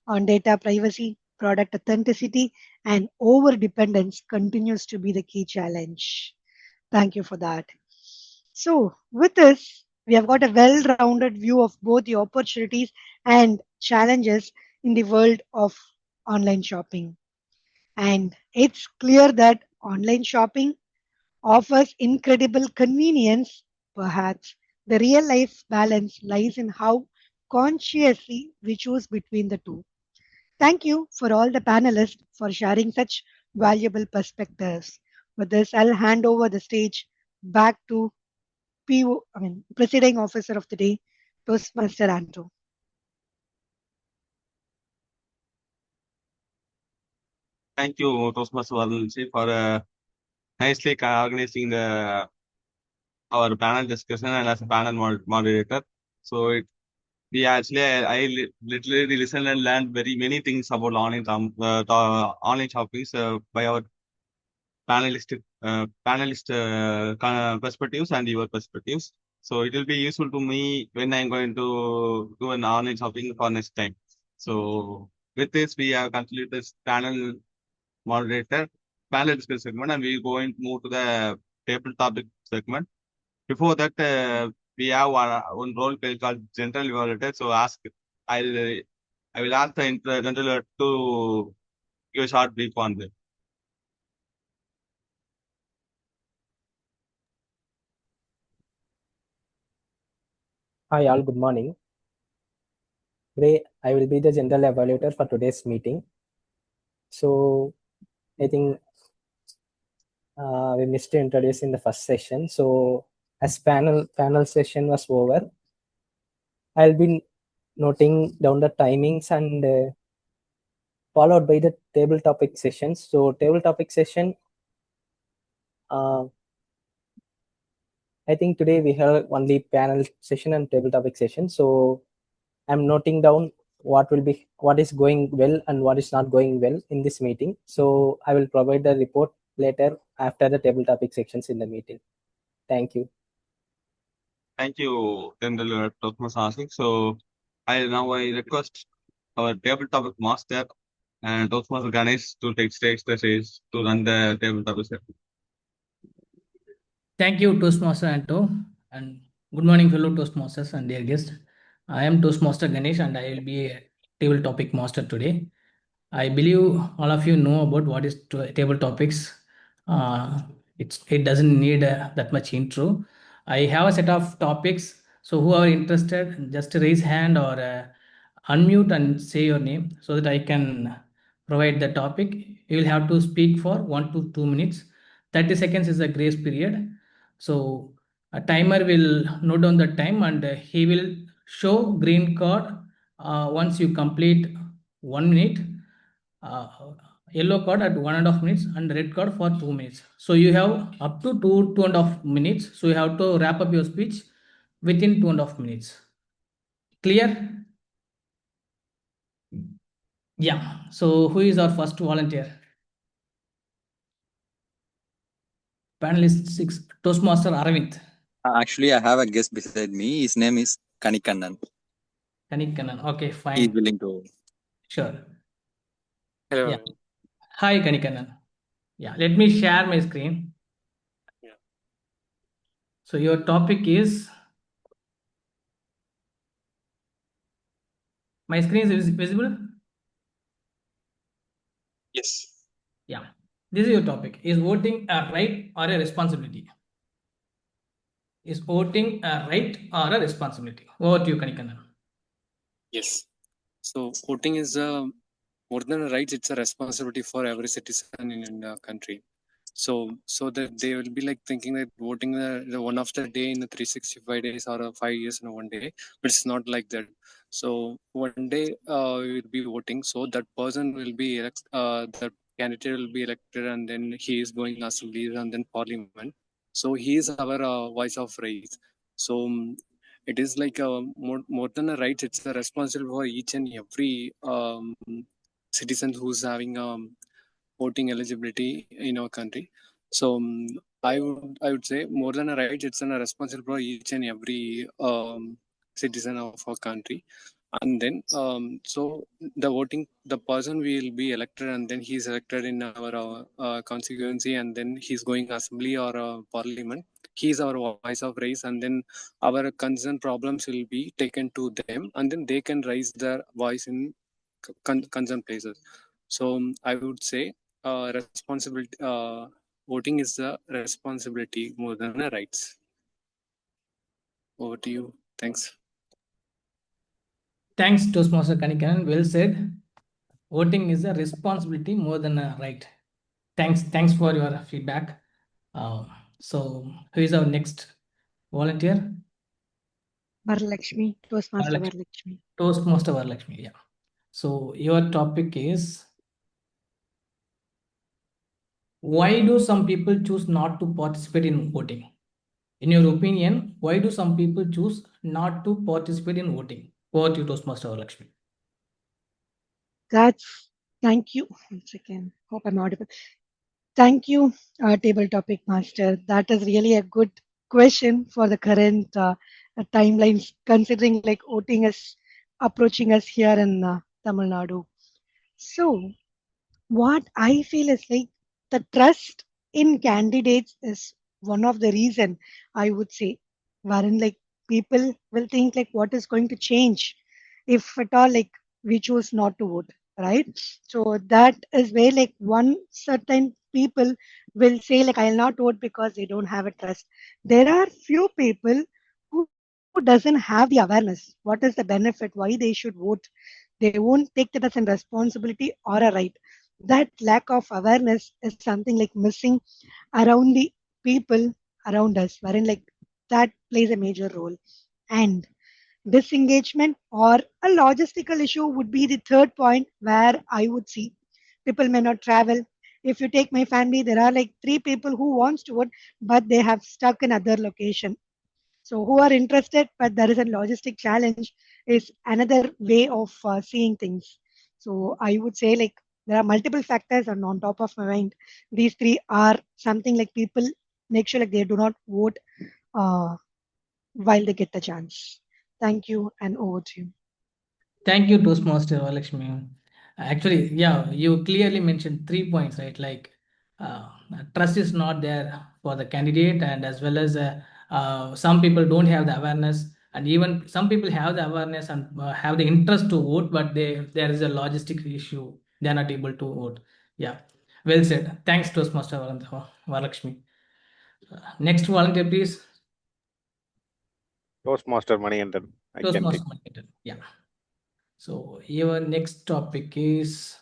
on data privacy, product authenticity, and over dependence continues to be the key challenge. Thank you for that. So, with this, we have got a well rounded view of both the opportunities and challenges in the world of online shopping. And it's clear that online shopping offers incredible convenience. Perhaps the real life balance lies in how consciously we choose between the two. Thank you for all the panelists for sharing such valuable perspectives. With this, I'll hand over the stage back to PO, Presiding Officer of the Day, Toastmaster Andrew. Thank you, Toastmaster Varalakshmi, for nicely organizing our panel discussion and as a panel moderator. So we actually, literally listened and learned very many things about online shopping by our panelist perspectives and your perspectives. So it will be useful to me when I'm going to do an online shopping for next time. So with this, we have concluded this moderator panel discussion segment, and we're going to move to the table topic segment. Before that, we have one role play called general evaluator. So I will ask the general evaluator to give a short brief on this. Hi all, good morning. Today I will be the general evaluator for today's meeting. So I think we missed to introduce in the first session. So as panel session was over, I'll be noting down the timings and followed by the table topic sessions. So table topic session, I think today we have only panel session and table topic session. So I'm noting down what is going well and what is not going well in this meeting. So I will provide the report later after the table topic sections in the meeting. Thank you. Thank you, General Toastmaster. So I request our table topic master and Toastmaster Ganesh to take the stage to run the table topic session. Thank you, Toastmaster Anto, and good morning, fellow Toastmasters and dear guests. I am Toastmaster Ganesh, and I will be a table topic master today. I believe all of you know about what is table topics. It doesn't need that much intro. I have a set of topics, so who are interested, just raise hand or unmute and say your name so that I can provide the topic. You will have to speak for 1 to 2 minutes. 30 seconds is a grace period. So a timer will note down the time and he will show green card once you complete 1 minute, yellow card at 1.5 minutes, and red card for 2 minutes. So you have up to 2.5 minutes. So you have to wrap up your speech within 2.5 minutes. Clear? Yeah. So who is our first volunteer? Panelist 6, Toastmaster Aravind. Actually, I have a guest beside me. His name is Kanikannan. Kanikannan. Okay, fine. He is willing to. Sure. Hello. Yeah. Hi, Kanikannan. Yeah, let me share my screen. Yeah. So your topic is, my screen is visible? Yes. Yeah. This is your topic. Is voting a right or a responsibility? Is voting a right or a responsibility? Over to you, Kanikannan. Yes. So voting is more than a right; it's a responsibility for every citizen in the country. So that they will be like thinking that voting the one of the day in the 365 days or 5 years in one day, but it's not like that. So one day we will be voting, so that person will be that candidate will be elected, and then he is going assembly and then parliament. So he is our voice of right. So it is like more than a right; it's a responsibility for each and every citizen who's having voting eligibility in our country. So I would say more than a right, it's a responsibility for each and every citizen of our country. And then so the person will be elected, and then he's elected in our constituency, and then he's going assembly or parliament. He's our voice of race, and then our concern problems will be taken to them, and then they can raise their voice in concerned places. So I would say responsibility voting is a responsibility more than a rights. Over to you. Thanks. Thanks, Toastmaster Kanikannan. Well said. Voting is a responsibility more than a right. Thanks for your feedback. So who is our next volunteer? Varalakshmi, Toastmaster Varalakshmi. Toastmaster Varalakshmi, yeah. So your topic is why do some people choose not to participate in voting? In your opinion, why do some people choose not to participate in voting? Over to you, Toastmaster Varalakshmi. Thank you. One second. Hope I'm audible. Thank you, table topic master. That is really a good question for the current timelines, considering like voting is approaching us here in Tamil Nadu. So, what I feel is like the trust in candidates is one of the reason I would say, wherein like people will think like what is going to change if at all like we choose not to vote, right? So that is where like one certain people will say like I'll not vote because they don't have a trust. There are few people who doesn't have the awareness. What is the benefit? Why they should vote? They won't take that as a responsibility or a right. That lack of awareness is something like missing around the people around us, wherein like that plays a major role. And disengagement or a logistical issue would be the third point where I would see people may not travel. If you take my family, there are like three people who wants to vote, but they have stuck in other location. So who are interested, but there is a logistic challenge is another way of seeing things. So I would say like there are multiple factors and on top of my mind, these three are something like people make sure like they do not vote uh, while they get the chance. Thank you and over to you. Thank you, Toastmaster Varalakshmi. Actually, yeah, you clearly mentioned 3 points, right? Like uh, trust is not there for the candidate, and as well as some people don't have the awareness, and even some people have the awareness and have the interest to vote, but there is a logistic issue. They are not able to vote. Yeah, well said. Thanks, Toastmaster Varalakshmi. Next volunteer, please. Toastmaster Manikandan, I can Toastmaster take. Manikandan. Yeah. So your next topic is,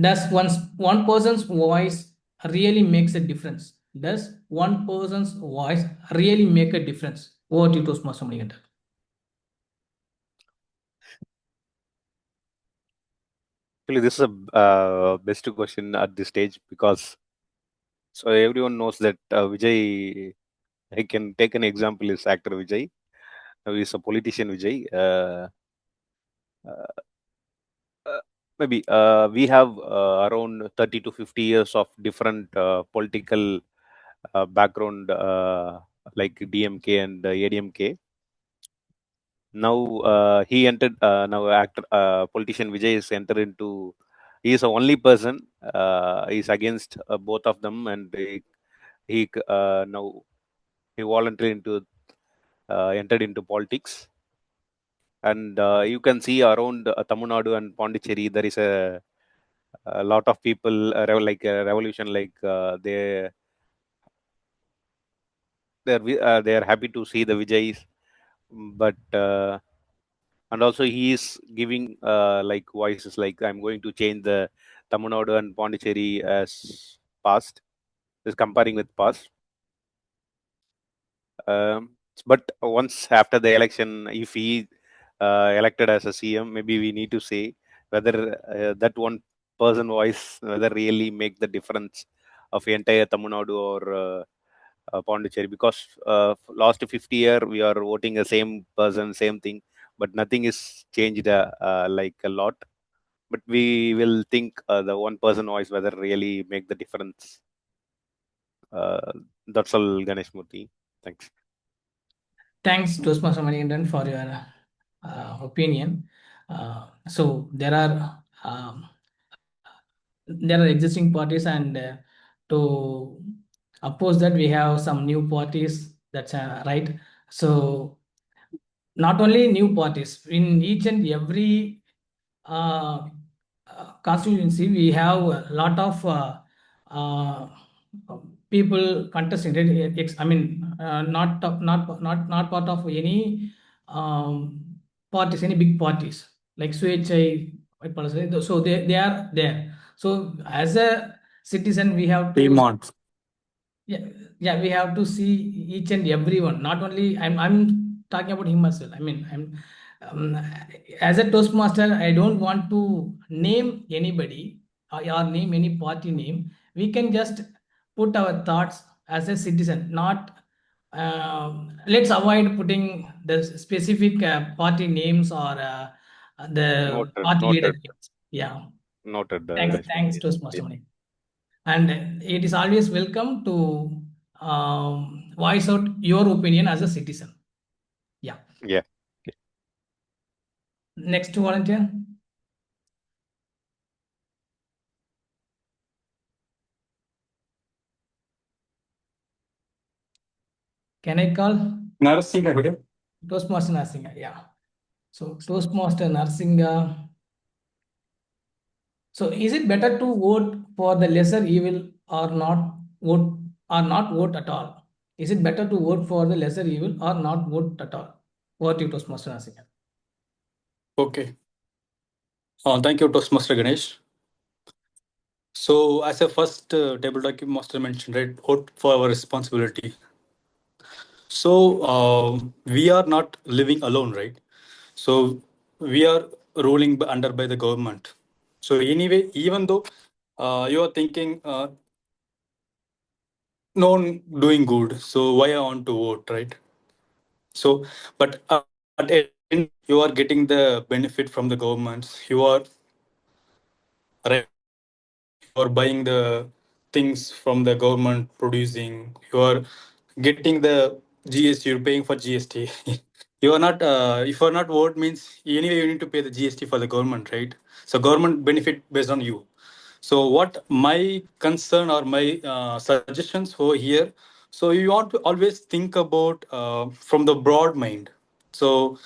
does one person's voice really makes a difference? Does one person's voice really make a difference? Over to you, Toastmaster Manikandan. Actually, this is a best question at this stage because so everyone knows that Vijay. I can take an example is actor Vijay. Now he's a politician Vijay. Uh, Maybe we have around 30 to 50 years of different political background like DMK and ADMK. Now he entered. Now actor politician Vijay is entered into. He is the only person. He is against both of them, and he now he voluntarily into entered into politics. And you can see around Tamil Nadu and Pondicherry, there is a lot of people like a revolution, like they are happy to see the Vijay's, but and also he is giving like voices like I'm going to change the Tamil Nadu and Pondicherry as past, is comparing with past. But once after the election, if he elected as a CM, maybe we need to say whether that one person voice whether really make the difference of entire Tamil Nadu or Pondicherry, because last 50 year we are voting the same person, same thing, but nothing is changed like a lot. But we will think the one person voice whether really make the difference. That's all, Ganesh Murthy. Thanks. Thanks, Toastmaster Manikandan, for your opinion. So there are existing parties, and to oppose that we have some new parties. That's right. So not only new parties, in each and every uh, constituency we have a lot of uh, people contesting. I mean, not part of any parties, any big parties like Swechai. So they are there. So as a citizen, we have to. Demons. Yeah, we have to see each and everyone. Not only I'm talking about him as well. I mean, as a Toastmaster, I don't want to name anybody. or name any party name, we can just put our thoughts as a citizen. Not let's avoid putting the specific party names or the Noted. party leader Noted. names. Yeah. Noted. Thanks, Yes. Toastmaster Yeah. Mani. And it is always welcome to voice out your opinion as a citizen. Yeah. Yeah. Next volunteer. Can I call? Narasimha here. Toastmaster Narsinga. Yeah. So Toastmaster Narsinga. So is it better to vote for the lesser evil or not vote at all? Is it better to vote for the lesser evil or not vote at all? Over to you, Toastmaster Narsinga. Okay. Thank you, Toastmaster Ganesh. So, as a first tabletop master mentioned, right, vote for our responsibility. So, we are not living alone, right? So, we are ruling under by the government. So, anyway, even though you are thinking no one doing good, so why I want to vote, right? So, but at the end, you are getting the benefit from the governments. You are right. You are buying the things from the government producing. You are getting the GST. You're paying for GST. You are not. If you are not vote means anyway you need to pay the GST for the government, right? So government benefit based on you. So what my concern or my suggestions over here. So you want to always think about from the broad mind. So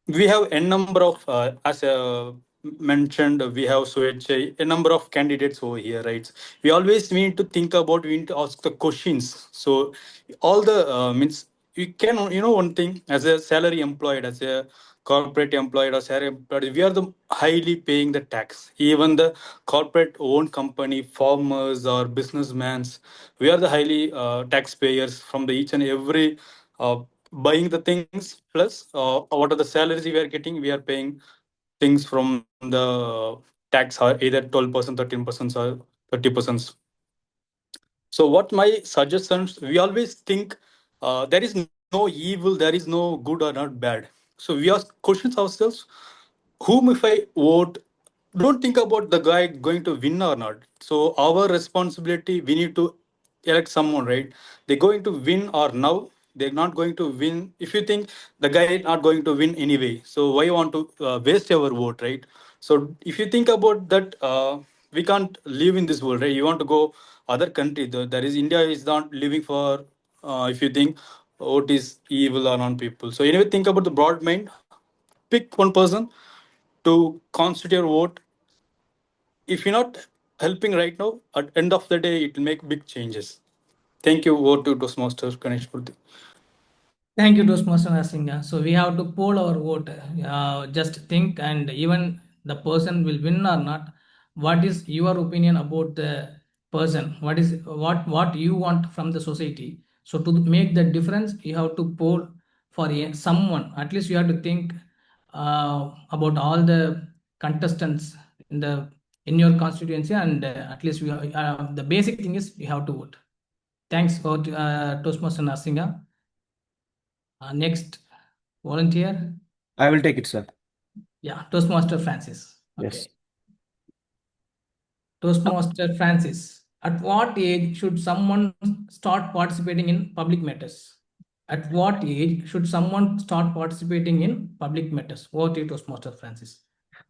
we have a number of, as mentioned, we have Swechha, a number of candidates over here, right? We always need to think about, we need to ask the questions. So all the means you can, one thing as a salary employed, as a corporate employed or salary employed, we are the highly paying the tax. Even the corporate owned company, farmers or businessmen, we are the highly taxpayers from the each and every buying the things plus what are the salaries we are getting, we are paying things from the tax either 12%, 13% or 30%. So what my suggestions, we always think there is no evil, there is no good or not bad. So we ask questions ourselves, whom if I vote, don't think about the guy going to win or not. So our responsibility, we need to elect someone, right? They're going to win or now they're not going to win. If you think the guy is not going to win anyway, so why you want to waste your vote, right? So if you think about that, we can't live in this world, right? You want to go other country. There is India is not living for. If you think vote is evil or non people. So anyway, think about the broad mind. Pick one person to constitute your vote. If you're not helping right now, at end of the day, it will make big changes. Thank you. Over to Toastmaster Ganesh Purti. Thank you, Toastmaster Nasinga. So we have to poll our vote. Just think, and even the person will win or not. What is your opinion about the person? What you want from the society? So to make the difference, you have to poll for someone. At least you have to think about all the contestants in your constituency, and at least the basic thing is you have to vote. Thanks for Toastmaster Nasinga. Next volunteer. I will take it, sir. Yeah, Toastmaster Francis. Okay. Yes. Toastmaster Francis. At what age should someone start participating in public matters? At what age should someone start participating in public matters? What is Toastmaster Francis?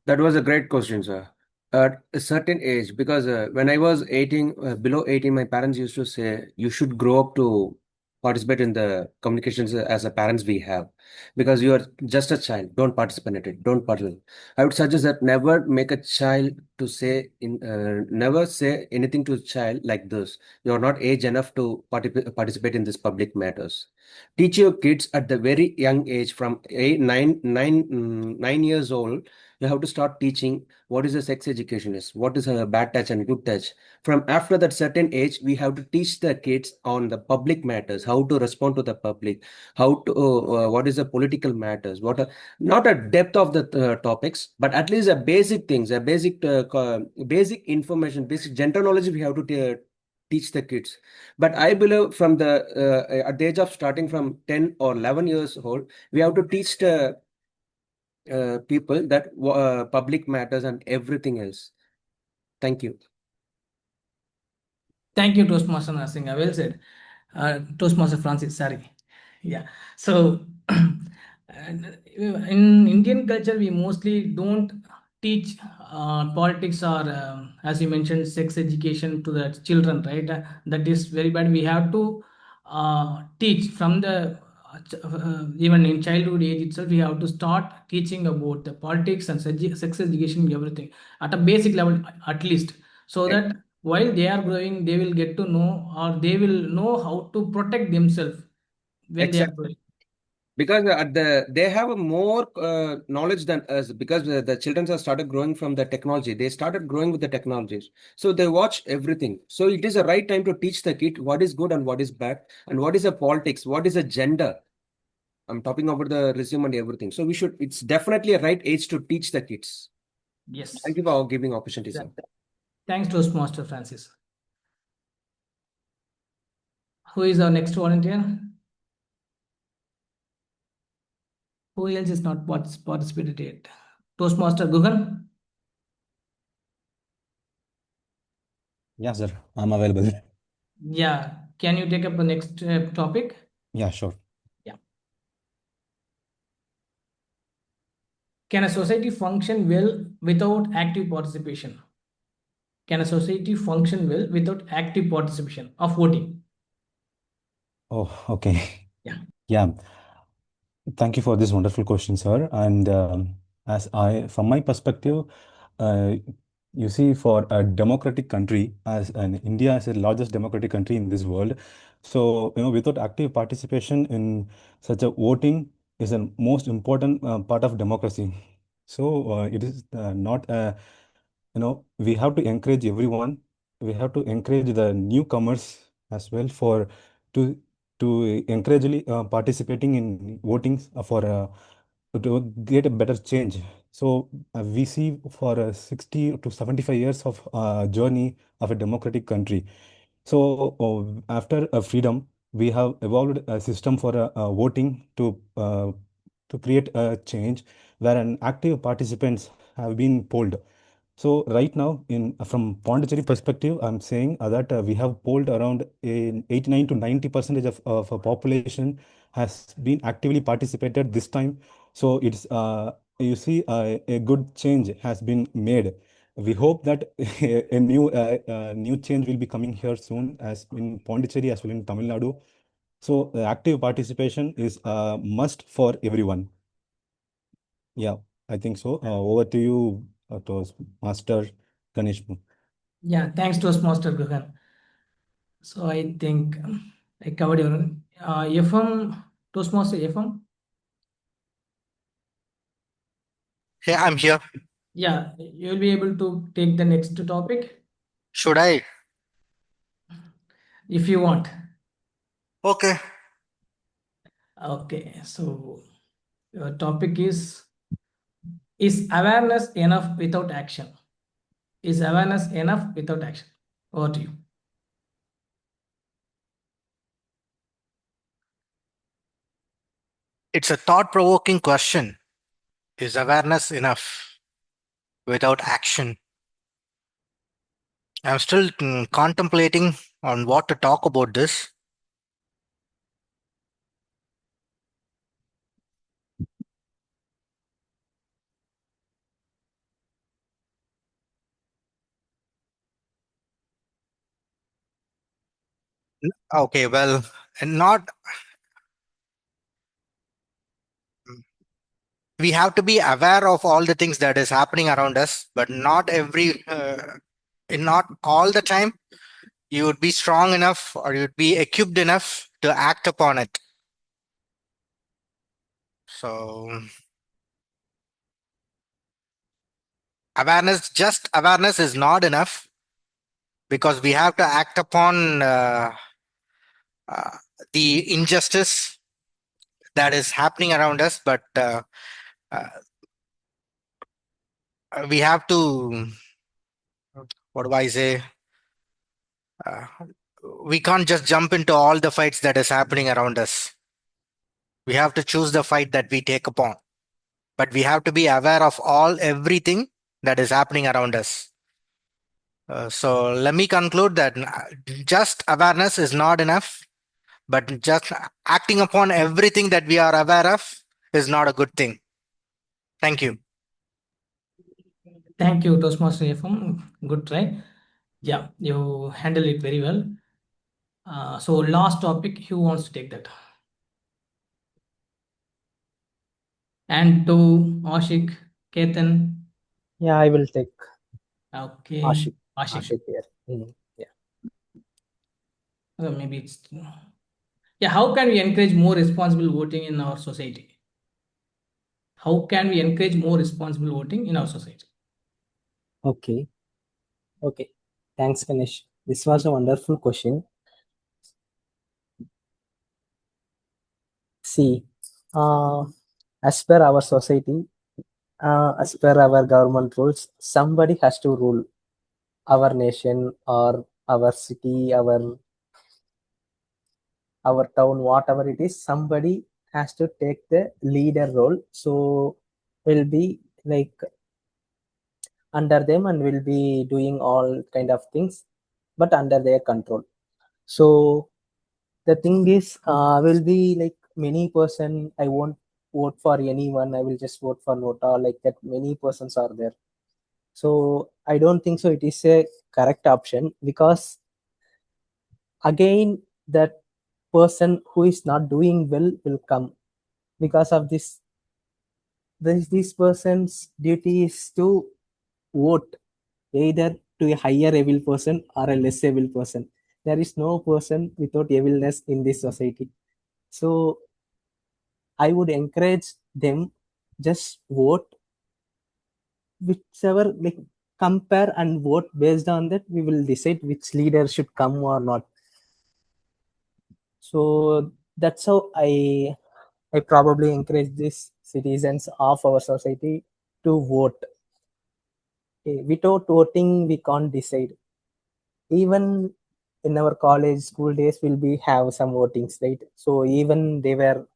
That was a great question, sir. At a certain age, because when I was 18, below 18, my parents used to say, you should grow up to participate in the communications as a parents we have. Because you are just a child, don't participate in it, don't participate. I would suggest that never make a child to say, never say anything to a child like this. You are not age enough to participate in this public matters. Teach your kids at the very young age, from 9 years old. you have to start teaching what is a sex education is, what is a bad touch and good touch. From after that certain age, we have to teach the kids on the public matters, how to respond to the public, how to what is the political matters, what are not a depth of the topics, but at least a basic things, a basic information, basic general knowledge we have to teach the kids. But I believe from the at the age of starting from 10 or 11 years old, we have to teach the people that public matters and everything else. Thank you. Thank you, Toastmaster Narsingha. Well said. Toastmaster Francis, sorry. Yeah. So, in Indian culture, we mostly don't teach politics or, as you mentioned, sex education to the children, right? That is very bad. We have to teach from the even in childhood age itself. We have to start teaching about the politics and sex education, everything at a basic level, at least, so that while they are growing, they will get to know, or they will know how to protect themselves when they are Exactly. growing. Because they have a more knowledge than us, because the children have started growing from the technology. They started growing with the technologies, so they watch everything. So it is a right time to teach the kid what is good and what is bad, and what is a politics, what is a gender. I'm talking about the resume and everything. So we should. It's definitely a right age to teach the kids. Yes. Thank you for giving opportunity, sir. Thanks, Toastmaster Francis. Who is our next volunteer? Who else is not participated yet? Toastmaster Gugan? Yeah, sir. I'm available. Yeah. Can you take up the next topic? Yeah, sure. Yeah. Can a society function well without active participation? Can a society function well without active participation of voting? Oh, okay. Yeah. Yeah. Thank you for this wonderful question, sir. And from my perspective, uh, you see, for a democratic country, as an India is the largest democratic country in this world, so without active participation in such a voting is the most important part of democracy. So it is not we have to encourage everyone. We have to encourage the newcomers as well to encourage participating in voting for to get a better change. So we see for 60 to 75 years of journey of a democratic country. So after freedom, we have evolved a system for voting to create a change where an active participants have been polled. So right now, in from Pondicherry perspective, I'm saying that we have polled around 89 to 90% of a population has been actively participated this time. So it's you see a good change has been made. We hope that a new change will be coming here soon, as in Pondicherry as well in Tamil Nadu. So active participation is a must for everyone. Yeah, I think so. Over to you, Master Ganesh. Yeah, thanks, Toastmaster Gugan. So I think I covered your FM, Toastmaster FM. Hey, I'm here. Yeah, you'll be able to take the next topic Should I? if you want. Okay. Okay, so your topic is awareness enough without action? Is awareness enough without action? Over to you. It's a thought-provoking question. Is awareness enough without action? I'm still contemplating on what to talk about this. Okay, well, not we have to be aware of all the things that is happening around us, but not not all the time you would be strong enough or you'd be equipped enough to act upon it. So Just awareness is not enough, because we have to act upon the injustice that is happening around us, but uh, we have to, what do I say? Uh, we can't just jump into all the fights that is happening around us. We have to choose the fight that we take upon, but we have to be aware of everything that is happening around us. So let me conclude that just awareness is not enough, but just acting upon everything that we are aware of is not a good thing. Thank you. Thank you, Toastmaster FM. Good try. Yeah, you handle it very well. So last topic, who wants to take that? And to Ashik, Ketan. Yeah, I will take Okay, Ashik. Ashik. Ashik here. Yeah. Maybe it's yeah. How can we encourage more responsible voting in our society? How can we encourage more responsible voting in our society? Okay. Okay. Thanks, Ganesh. This was a wonderful question. See, as per our society, as per our government rules, somebody has to rule our nation or our city, our town, whatever it is. Somebody has to take the leader role. So will be like under them and will be doing all kind of things, but under their control. So the thing is, will be like many person. I won't vote for anyone. I will just vote for Nota. Like that, many persons are there. So I don't think so. It is a correct option, because again that person who is not doing well will come because of this. This person's duty is to vote either to a higher evil person or a less evil person. There is no person without evilness in this society. So I would encourage them, just vote whichever, like compare and vote. Based on that, we will decide which leader should come or not. So that's how I probably encourage these citizens of our society to vote. Okay, without voting, we can't decide. Even in our college school days, will be have some votings, right? So even there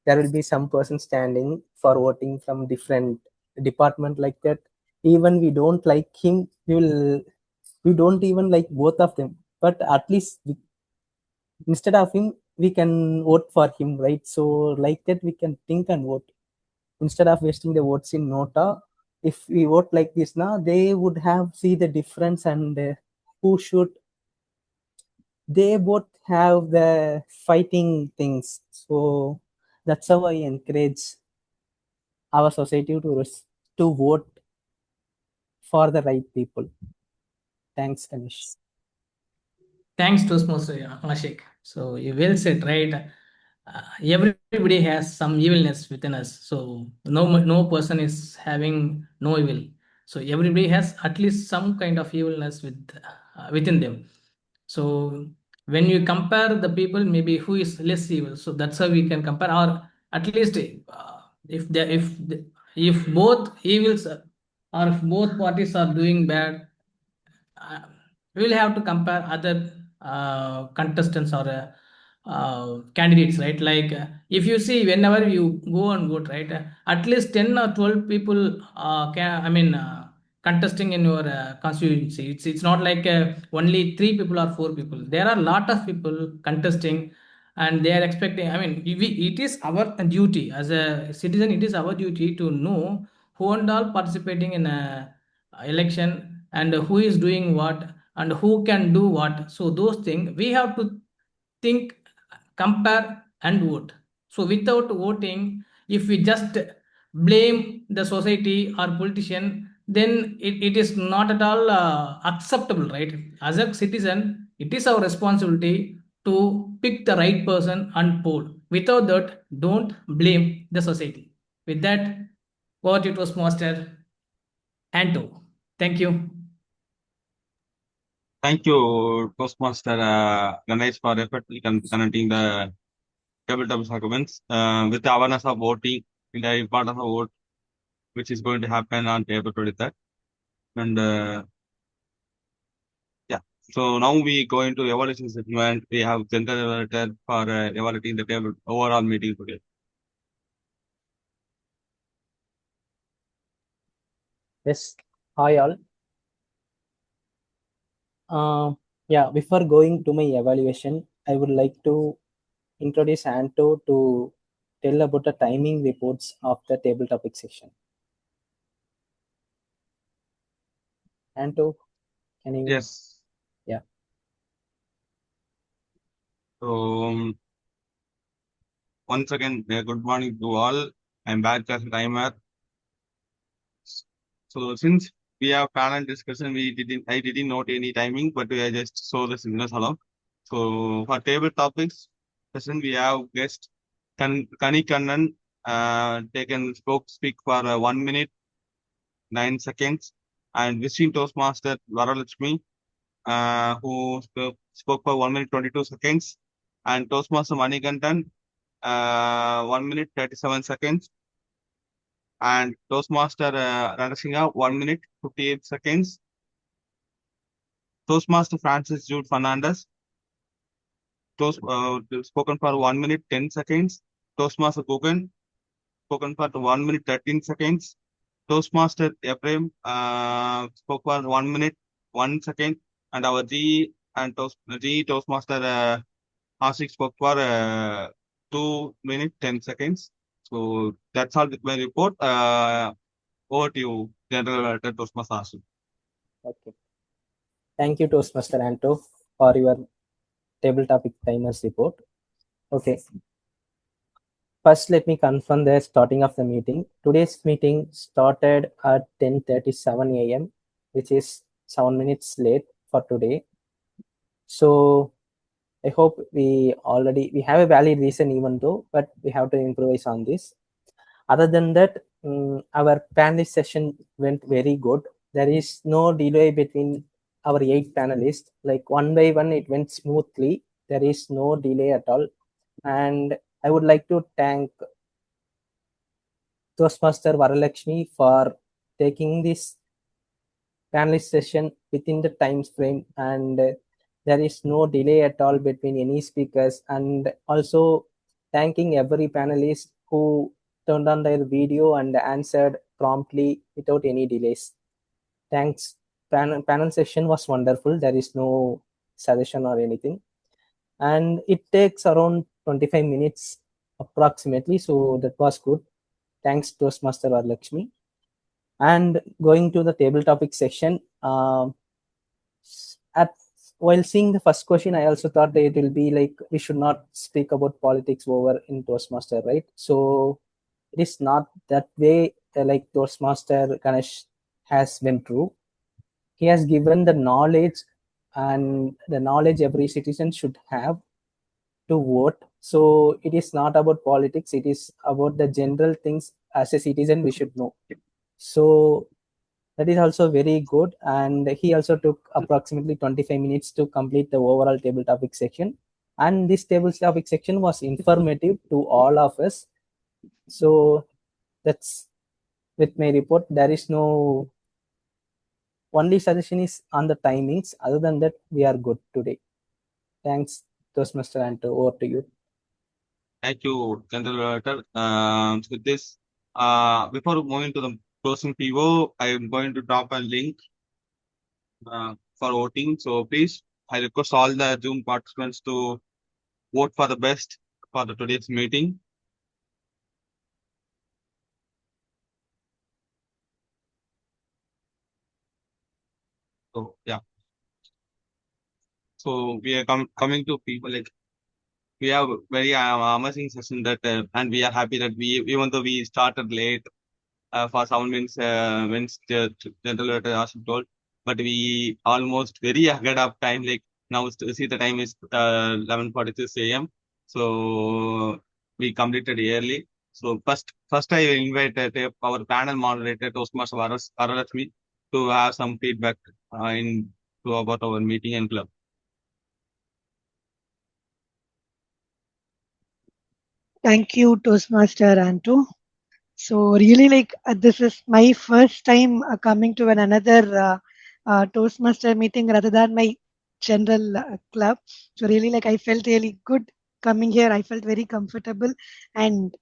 will be some person standing for voting from different department, like that. Even we don't like him, we don't even like both of them, but at least instead of him, we can vote for him, right? So like that, we can think and vote instead of wasting the votes in Nota. If we vote like this now, they would have see the difference, and who should, they both have the fighting things. So that's how I encourage our society to vote for the right people. Thanks, Kanish. Thanks, Toastmaster Ashik. So you well said, right? Everybody has some evilness within us. So no person is having no evil. So everybody has at least some kind of evilness within them. So when you compare the people, maybe who is less evil, so that's how we can compare. Or at least if both evils or if both parties are doing bad, uh, we will have to compare other contestants or candidates, right? Like if you see, whenever you go and vote, right, at least 10 or 12 people contesting in your constituency. It's not like only 3 people or 4 people. There are a lot of people contesting, and they are expecting. I mean, it is our duty as a citizen. It is our duty to know who and all participating in a election, and who is doing what and who can do what. So those things we have to think, compare, and vote. So without voting, if we just blame the society or politician, then it is not at all acceptable, right? As a citizen, it is our responsibility to pick the right person and vote. Without that, don't blame the society. With that, what it was, Master. and 2. Thank you. Thank you, Toastmaster Ganesh, for effectively connecting the tabletop documents with the awareness of voting in the importance of vote, which is going to happen on April 23rd. And yeah, so now we go into evaluation segment. We have general evaluator for evaluating the table overall meeting today. Yes, hi all. Yeah, before going to my evaluation, I would like to introduce Anto to tell about the timing reports of the table topic section. Anto, can you? Yes. Yeah. So once again, good morning to all. I'm back as a timer. So since we have panel discussion, I didn't note any timing, but I just saw the signals along. So for table topics session, we have guest Kani Kannan, speak for 1 minute, 9 seconds, and visiting Toastmaster Varalakshmi, who spoke for 1 minute, 22 seconds, and Toastmaster Manikantan, 1 minute, 37 seconds, and Toastmaster Ranasingha, 1 minute, 58 seconds. Toastmaster Francis Jude Fernandez, spoken for 1 minute, 10 seconds. Toastmaster Gogan, spoken for 1 minute, 13 seconds. Toastmaster Ephraim, spoke for 1 minute, 1 second. And our Toastmaster Asik spoke for 2 minutes, 10 seconds. So that's all with my report. Over to you, General Toastmaster Asik. Okay. Thank you, Toastmaster Anto, for your table topic timers report. Okay. First, let me confirm the starting of the meeting. Today's meeting started at 10:37 a.m., which is 7 minutes late for today. So I hope we have a valid reason even though, but we have to improvise on this. Other than that, our panelist session went very good. There is no delay between our 8 panelists. Like one by one, it went smoothly. There is no delay at all. And I would like to thank Toastmaster Varalakshmi for taking this panelist session within the time frame, and there is no delay at all between any speakers, and also thanking every panelist who turned on their video and answered promptly without any delays. Thanks. Panel session was wonderful. There is no suggestion or anything, and it takes around 25 minutes approximately, so that was good. Thanks, Toastmaster Varalakshmi. And going to the table topic section, while seeing the first question, I also thought that it will be like we should not speak about politics over in Toastmaster, right? So it is not that way. Like Toastmaster Ganesh has been true. He has given the knowledge and the knowledge every citizen should have to vote. So it is not about politics. It is about the general things as a citizen we should know. So that is also very good, and he also took approximately 25 minutes to complete the overall table topic section, and this table topic section was informative to all of us. So that's with my report. There is no only suggestion is on the timings. Other than that, we are good today. Thanks, Toastmaster Anto. Over to you. Thank you, General Director. With this, before moving to the closing PO, I am going to drop a link for voting. So please, I request all the Zoom participants to vote for the best for the today's meeting. So yeah. So we are coming to people like we have very amazing session that and we are happy that we even though we started late for 7 minutes when the general director asked told, but we almost very ahead of time. Like now, see the time is 11:46 a.m. So we completed early. So first I will invite our panel moderator Toastmaster Varalakshmi to have some feedback about our meeting and club. Thank you, Toastmaster Anto. So really, this is my first time coming to another Toastmaster meeting rather than my general club. So really, I felt really good coming here. I felt very comfortable, and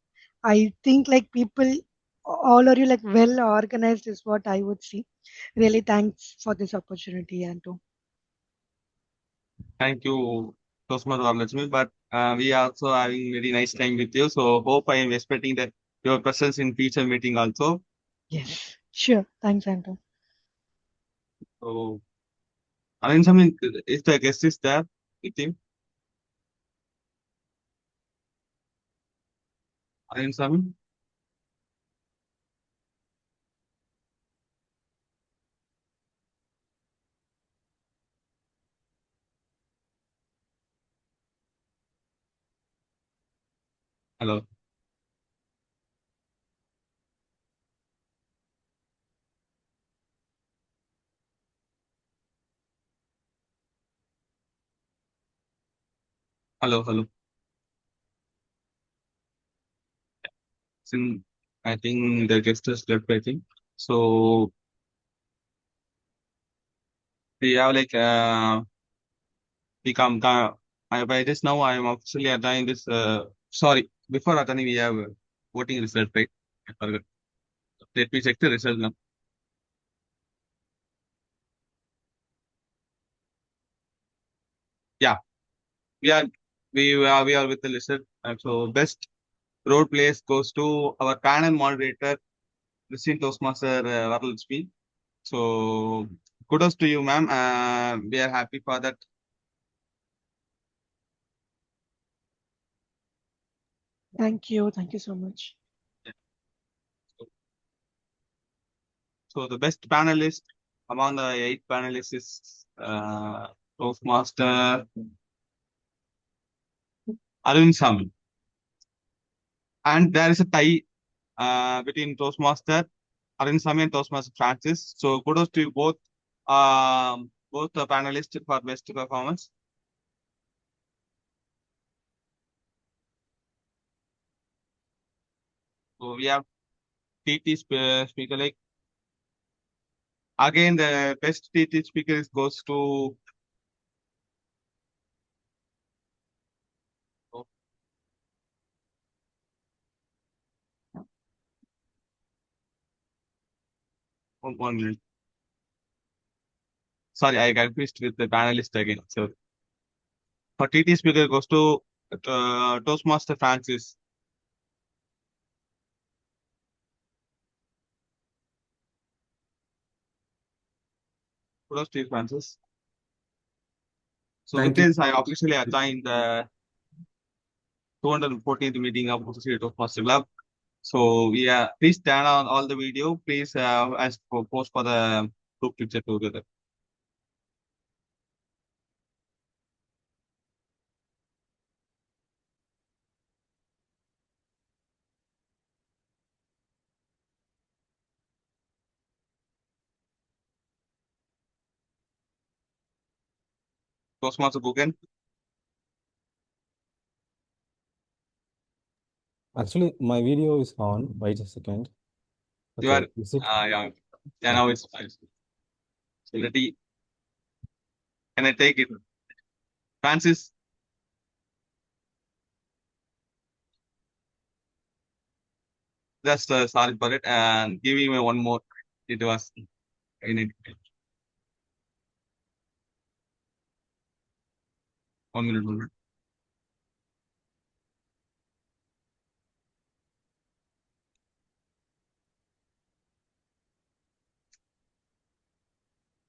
I think people, all are you well organized is what I would see. Really, thanks for this opportunity, Anto. Thank you, Toastmaster Varalakshmi. But we are also having very nice time with you. So hope I am expecting that your presence in future meeting also. Yes, sure. Thanks, Anto. So, Arvind Sami, is the guest is there with him? Arvind Sami? Hello. Hello, hello. Since I think the guest has left, I think. So we have we by this now I am officially attending this. Sorry, before attending we have voting result, right? I forgot. Let me check the result now. Yeah, we are with the result. So best road place goes to our panel moderator, Christine Toastmaster Varalakshmi. So kudos to you, ma'am. We are happy for that. Thank you. Thank you so much. So the best panelist among the 8 panelists is Toastmaster Arvind Sami. And there is a tie between Toastmaster Arvind Sami and Toastmaster Francis. So kudos to you both the panelists for best performance. So we have TT speaker again the best TT speaker goes to one minute. Sorry, I confused with the panelist again. So for TT speaker goes to Toastmaster Francis. Kudos to you, Francis. So Thank with you. this, I officially assigned the 214th meeting of Associate Toastmaster Club. So yeah, please turn on all the video. Please ask for post for the group picture together. Toastmaster Gugen. Actually, my video is on. Wait a second. You are Is it? yeah now it's fine. So ready? Can I take it? Francis. Just sorry for it and give me one more. It was I need 1 minute. 1 minute.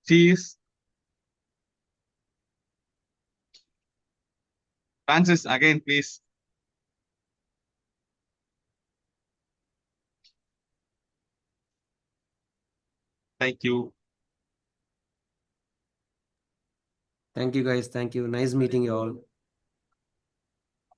Cheese. Francis again, please. Thank you. Thank you, guys. Thank you. Nice meeting you all.